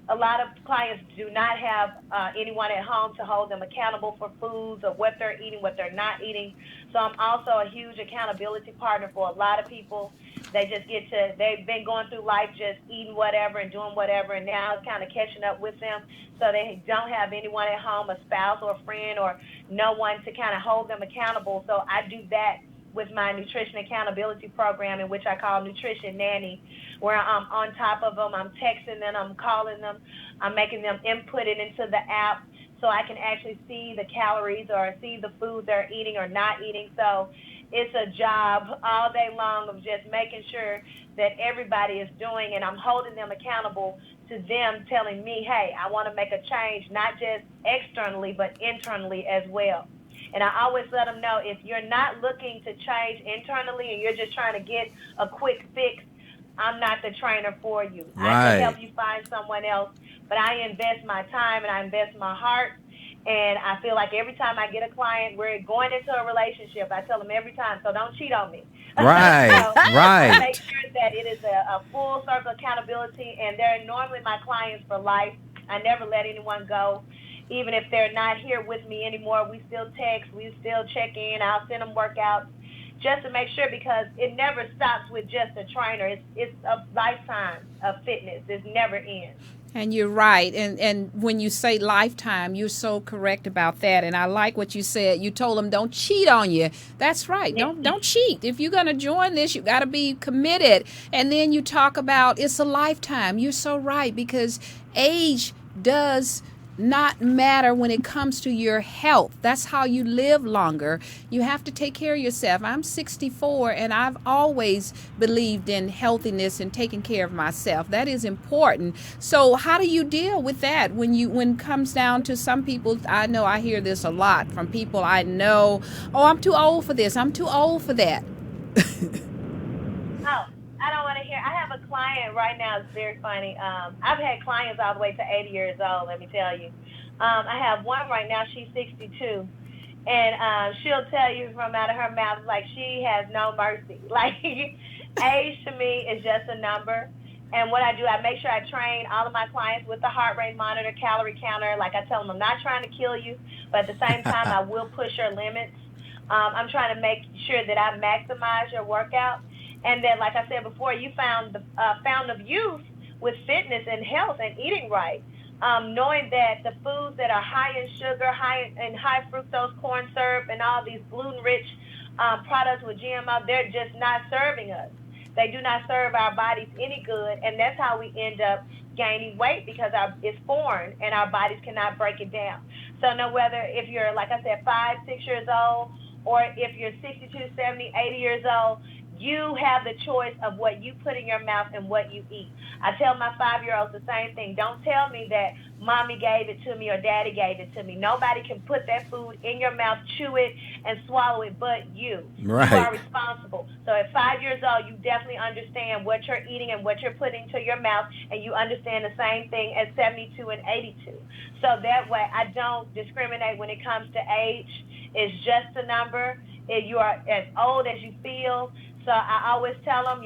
A lot of clients do not have anyone at home to hold them accountable for foods or what they're eating, what they're not eating. So I'm also a huge accountability partner for a lot of people. They've been going through life just eating whatever and doing whatever, and now it's kind of catching up with them. So they don't have anyone at home, a spouse or a friend or no one to kind of hold them accountable. So I do that with my nutrition accountability program, in which I call Nutrition Nanny, where I'm on top of them, I'm texting them, I'm calling them, I'm making them input it into the app so I can actually see the calories or see the food they're eating or not eating. So it's a job all day long of just making sure that everybody is doing, and I'm holding them accountable to them telling me, hey, I want to make a change, not just externally, but internally as well. And I always let them know, if you're not looking to change internally and you're just trying to get a quick fix, I'm not the trainer for you. Right. I can help you find someone else, but I invest my time and I invest my heart. And I feel like every time I get a client, we're going into a relationship. I tell them every time, so don't cheat on me. Right, right. I make sure that it is a full circle accountability, and they're normally my clients for life. I never let anyone go. Even if they're not here with me anymore, we still text, we still check in. I'll send them workouts just to make sure, because it never stops with just a trainer. It's a lifetime of fitness. It never ends. And you're right. And when you say lifetime, you're so correct about that. And I like what you said. You told them don't cheat on you. That's right. Don't cheat. If you're going to join this, you got to be committed. And then you talk about it's a lifetime. You're so right, because age does not matter when it comes to your health. That's how you live longer. You have to take care of yourself. I'm 64 and I've always believed in healthiness and taking care of myself. That is important. So how do you deal with that when it comes down to some people? I know I hear this a lot from people I know. Oh, I'm too old for this. I'm too old for that. I don't want to hear. I have a client right now. It's very funny. I've had clients all the way to 80 years old, let me tell you. I have one right now. She's 62. And she'll tell you from out of her mouth, like, she has no mercy. Like, age to me is just a number. And what I do, I make sure I train all of my clients with the heart rate monitor, calorie counter. Like I tell them, I'm not trying to kill you, but at the same time, I will push your limits. I'm trying to make sure that I maximize your workout. And then, like I said before, you found the fountain of youth with fitness and health and eating right. Knowing that the foods that are high in sugar, high fructose corn syrup, and all these gluten-rich products with GMO, they're just not serving us. They do not serve our bodies any good, and that's how we end up gaining weight, because it's foreign and our bodies cannot break it down. So no, whether if you're, like I said, 5, 6 years old, or if you're 62, 70, 80 years old, you have the choice of what you put in your mouth and what you eat. I tell my 5-year-olds the same thing. Don't tell me that mommy gave it to me or daddy gave it to me. Nobody can put that food in your mouth, chew it, and swallow it but you. Right. You are responsible. So at 5 years old, you definitely understand what you're eating and what you're putting into your mouth, and you understand the same thing at 72 and 82. So that way, I don't discriminate when it comes to age. It's just a number. If you are as old as you feel. So I always tell them,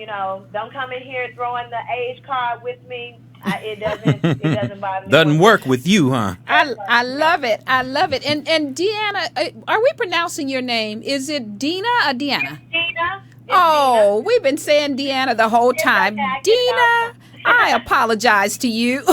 don't come in here throwing the age card with me. It doesn't bother me. Doesn't work with you, huh? I love it. I love it. And Deanna, are we pronouncing your name? Is it Deana or Deanna? Deana. Oh, we've been saying Deanna the whole time. Deana, I apologize to you.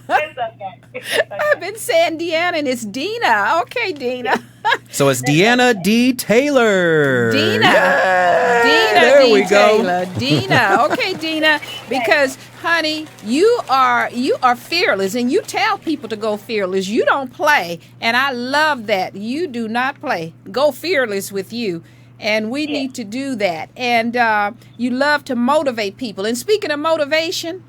It's okay. I've been saying Deanna, and it's Deana. Okay, Deana. So it's Deana D. Taylor. Deana. Yay! Deana There D. we go. Taylor. Deana. Okay, Deana. Because, honey, you are fearless, and you tell people to go fearless. You don't play, and I love that. You do not play. Go fearless with you. And we need to do that. And you love to motivate people. And speaking of motivation,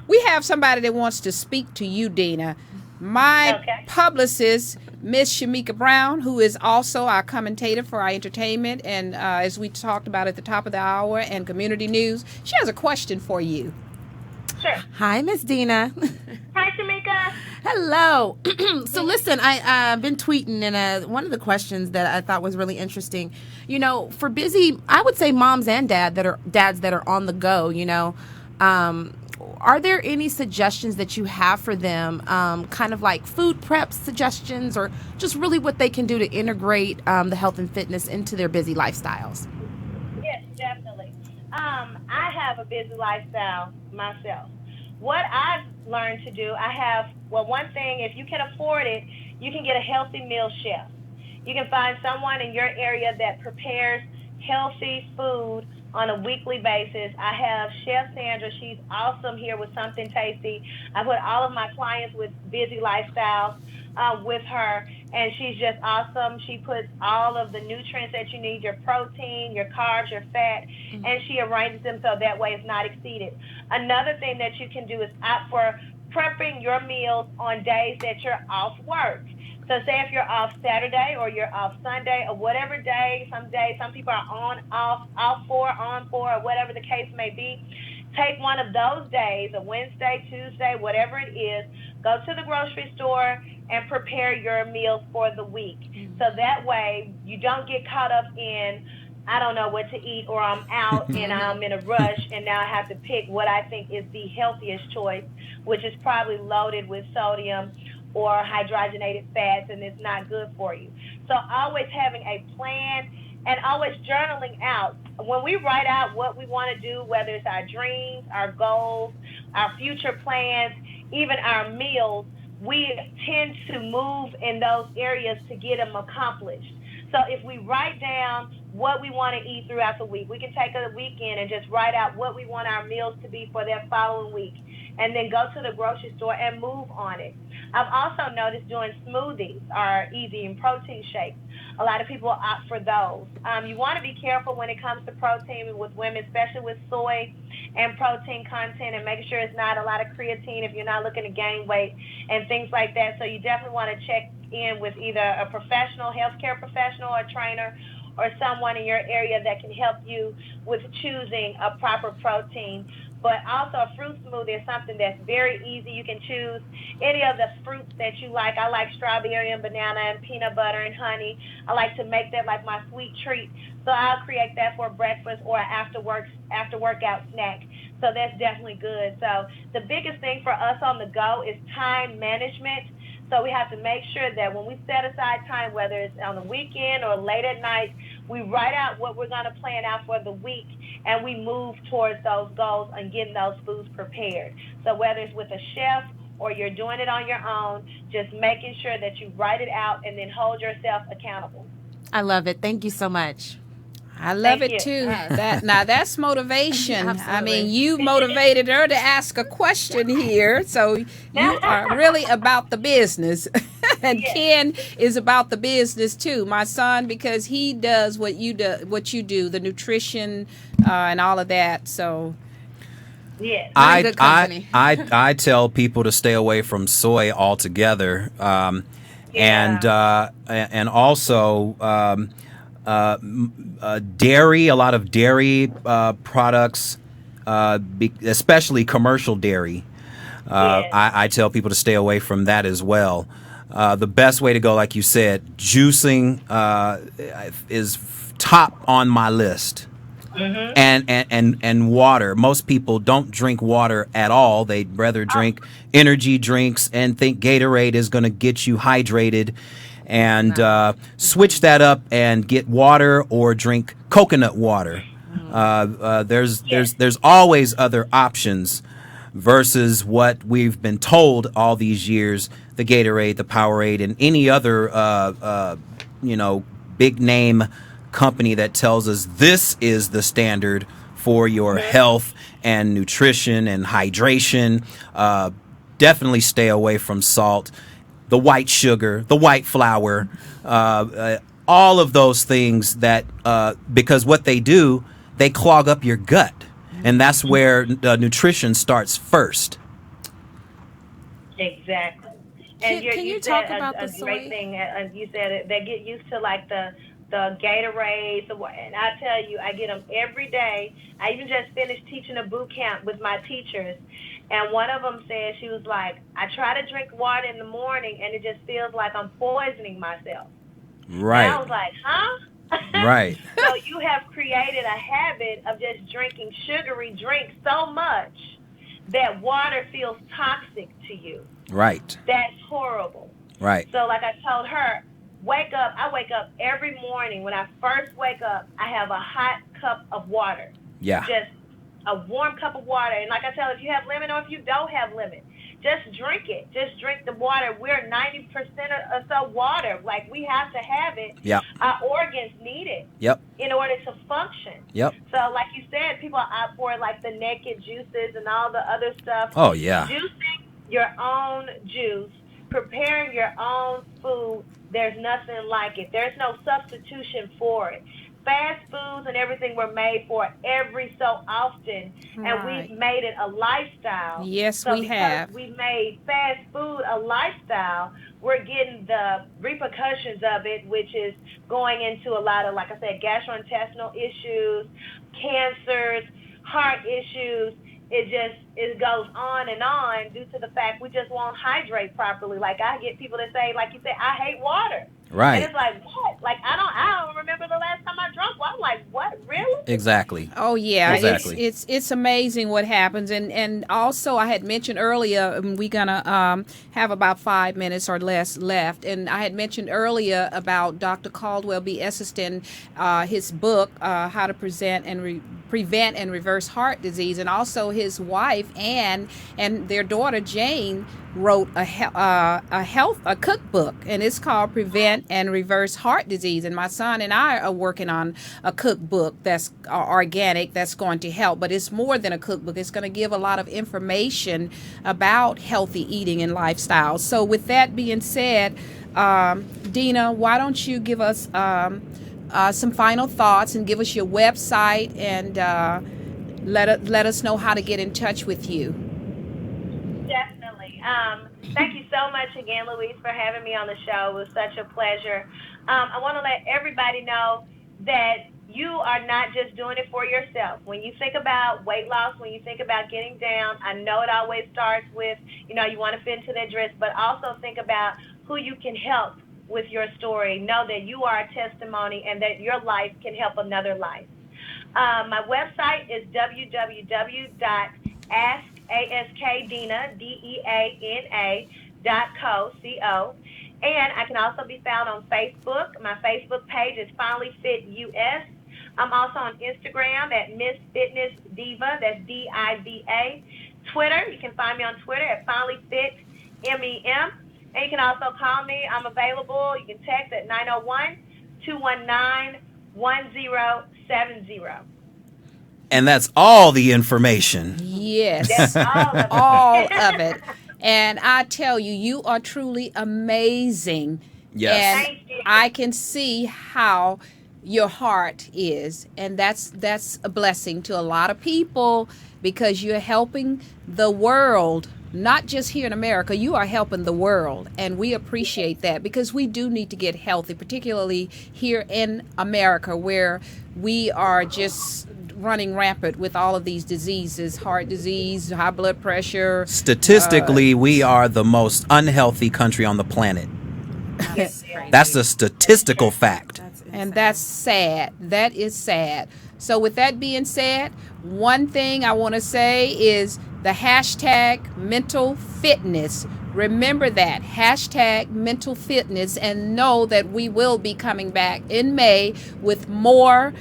we have somebody that wants to speak to you, Deana. My publicist, Miss Shamika Brown, who is also our commentator for our entertainment, and as we talked about at the top of the hour, and community news, she has a question for you. Sure. Hi, Miss Deana. Hi, Shamika. Hello. So listen, I've been tweeting, and one of the questions that I thought was really interesting, for busy, I would say moms and dads that are on the go, are there any suggestions that you have for them, kind of like food prep suggestions, or just really what they can do to integrate the health and fitness into their busy lifestyles? Yes, definitely. I have a busy lifestyle myself. What I've learned to do, one thing, if you can afford it, you can get a healthy meal chef. You can find someone in your area that prepares healthy food on a weekly basis. I have Chef Sandra. She's awesome here with Something Tasty. I put all of my clients with busy lifestyles with her, and she's just awesome. She puts all of the nutrients that you need, your protein, your carbs, your fat, and she arranges them so that way it's not exceeded. Another thing that you can do is opt for prepping your meals on days that you're off work. So say if you're off Saturday or you're off Sunday or whatever day, some people are off 4, on 4, or whatever the case may be. Take one of those days, a Wednesday, Tuesday, whatever it is, go to the grocery store and prepare your meals for the week. So that way you don't get caught up in, I don't know what to eat, or I'm out and I'm in a rush and now I have to pick what I think is the healthiest choice, which is probably loaded with sodium or hydrogenated fats, and it's not good for you. So always having a plan and always journaling out. When we write out what we want to do, whether it's our dreams, our goals, our future plans, even our meals, we tend to move in those areas to get them accomplished. So if we write down what we want to eat throughout the week, we can take a weekend and just write out what we want our meals to be for that following week, and then go to the grocery store and move on it. I've also noticed doing smoothies are easy, and protein shakes. A lot of people opt for those. You want to be careful when it comes to protein with women, especially with soy and protein content, and making sure it's not a lot of creatine if you're not looking to gain weight and things like that. So you definitely want to check in with either a professional, healthcare professional or trainer, or someone in your area that can help you with choosing a proper protein. But also a fruit smoothie is something that's very easy. You can choose any of the fruits that you like. I like strawberry and banana and peanut butter and honey. I like to make that like my sweet treat. So I'll create that for breakfast or after workout snack. So that's definitely good. So the biggest thing for us on the go is time management. So we have to make sure that when we set aside time, whether it's on the weekend or late at night, we write out what we're going to plan out for the week, and we move towards those goals and getting those foods prepared. So whether it's with a chef or you're doing it on your own, just making sure that you write it out and then hold yourself accountable. I love it. Thank you so much. I love it too. That's motivation. I mean, you motivated her to ask a question here, so you are really about the business. And Ken is about the business too. My son, because he does what you do, the nutrition and all of that. So Yes. I tell people to stay away from soy altogether, and also dairy. A lot of dairy products, especially commercial dairy. I tell people to stay away from that as well. The best way to go, like you said, juicing is top on my list. And water. Most people don't drink water at all. They'd rather drink energy drinks and think Gatorade is going to get you hydrated. And switch that up and get water or drink coconut water. There's always other options versus what we've been told all these years: the Gatorade, the Powerade, and any other big name company that tells us this is the standard for your health and nutrition and hydration. Definitely stay away from salt, the white sugar, the white flour, all of those things that because what they do, they clog up your gut, and that's where nutrition starts first. Exactly. And Can you said talk about a the great soy? thing. You said they get used to like the Gatorades, and I tell you, I get them every day. I even just finished teaching a boot camp with my teachers, and one of them said, she was like, I try to drink water in the morning, and it just feels like I'm poisoning myself. Right. And I was like, huh? Right. So you have created a habit of just drinking sugary drinks so much that water feels toxic to you. Right. That's horrible. Right. So like I told her, I wake up every morning. When I first wake up, I have a hot cup of water. Yeah. Just a warm cup of water. And like I tell, if you have lemon or if you don't have lemon, just drink it. Just drink the water. We're 90% or so water. Like, we have to have it. Yep. Our organs need it. Yep. In order to function. Yep. So like you said, people opt for like the naked juices and all the other stuff. Oh, yeah. Juicing your own juice, preparing your own food, there's nothing like it. There's no substitution for it. Fast foods and everything were made for every so often, and we've made it a lifestyle. Yes, so we have. We've made fast food a lifestyle. We're getting the repercussions of it, which is going into a lot of, like I said, gastrointestinal issues, cancers, heart issues. It goes on and on due to the fact we just won't hydrate properly. Like, I get people that say, like you said, I hate water. Right. And it's like, what? Like, I don't remember the last time I drank water. I'm like, what? Really? Exactly. Oh yeah, Exactly. it's amazing what happens, and also I had mentioned earlier we're gonna have about 5 minutes or less left, and I had mentioned earlier about Dr. Caldwell B. Esselstyn, his book How to Prevent and Reverse Heart Disease, and also his wife and their daughter Jane wrote a cookbook, and it's called Prevent and Reverse Heart Disease. And my son and I are working on a cookbook that's organic, that's going to help, but it's more than a cookbook. It's going to give a lot of information about healthy eating and lifestyle. So with that being said, Deana, why don't you give us some final thoughts and give us your website and let us know how to get in touch with you. Definitely. Thank you so much again, Louise, for having me on the show. It was such a pleasure. I want to let everybody know that you are not just doing it for yourself. When you think about weight loss, when you think about getting down, I know it always starts with, you want to fit into that dress, but also think about who you can help with your story. Know that you are a testimony and that your life can help another life. My website is www.askdeana.co. And I can also be found on Facebook. My Facebook page is Finally Fit US. I'm also on Instagram at Miss Fitness Diva. That's DIVA. Twitter, you can find me on Twitter at Finally Fit MEM. And you can also call me. I'm available. You can text at 901-219-1070. And that's all the information. Yes, That's all of it. all of it. And I tell you, you are truly amazing. Yes. And Thank you. I can see how your heart is. And that's a blessing to a lot of people because you're helping the world. Not just here in America, you are helping the world, and we appreciate that because we do need to get healthy, particularly here in America where we are just running rampant with all of these diseases, heart disease, high blood pressure. Statistically, we are the most unhealthy country on the planet. That's That's a statistical fact. And that's sad. That is sad. So with that being said, one thing I want to say is the hashtag mental fitness. Remember that hashtag mental fitness, and know that we will be coming back in May with more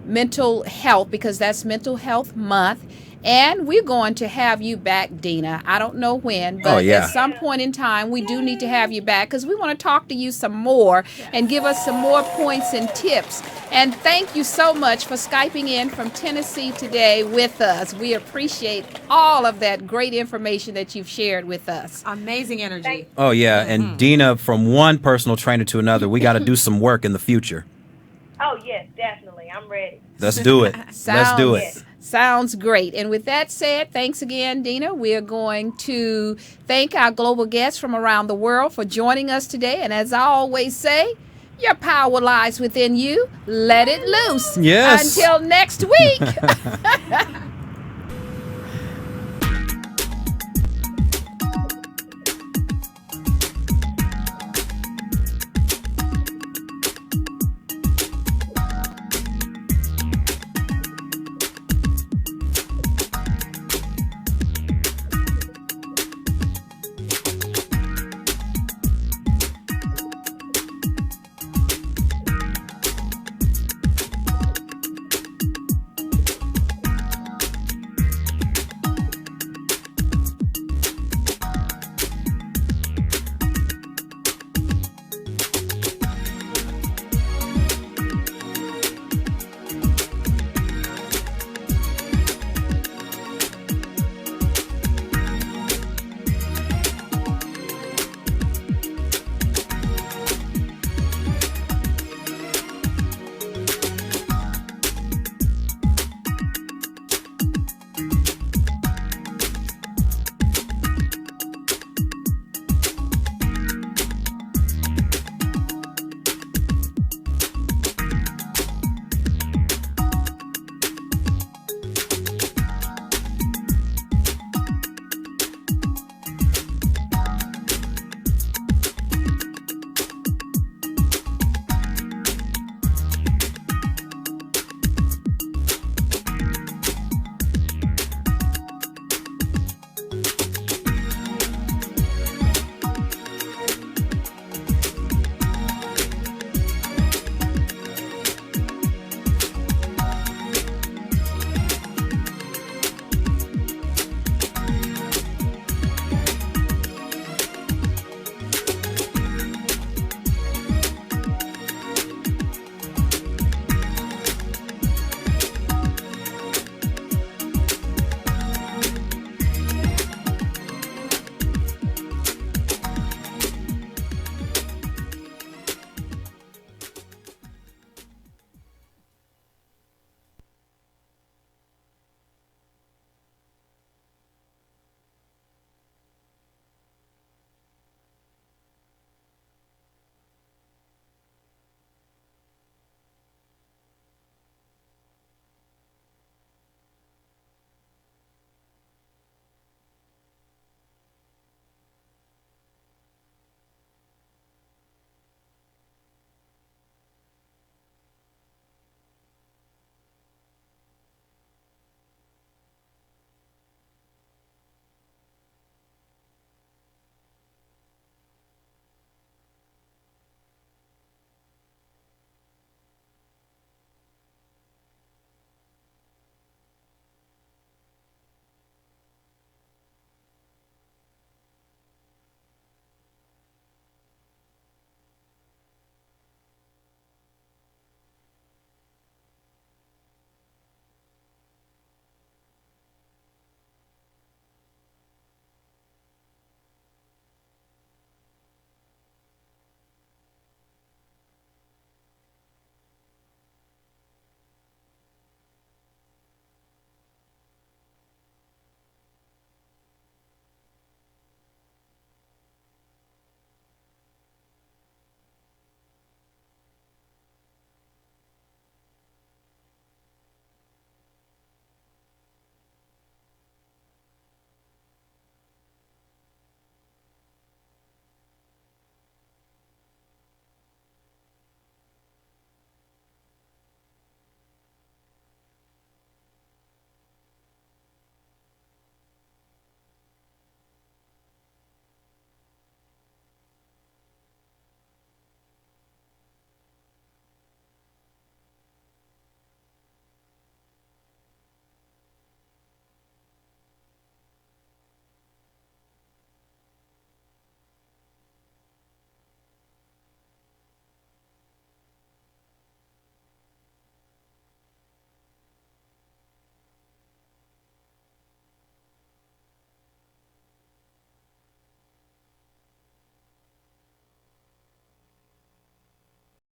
mental health, because that's Mental Health Month. And we're going to have you back, Deana. I don't know when, but at some point in time, we do need to have you back because we want to talk to you some more and give us some more points and tips. And thank you so much for Skyping in from Tennessee today with us. We appreciate all of that great information that you've shared with us. Amazing energy. Oh, yeah. And Deana, from one personal trainer to another, we got to do some work in the future. Oh, yes, definitely. I'm ready. Let's do it. Let's do it. Sounds great. And with that said, thanks again, Deana. We are going to thank our global guests from around the world for joining us today. And as I always say, your power lies within you. Let it loose. Yes. Until next week.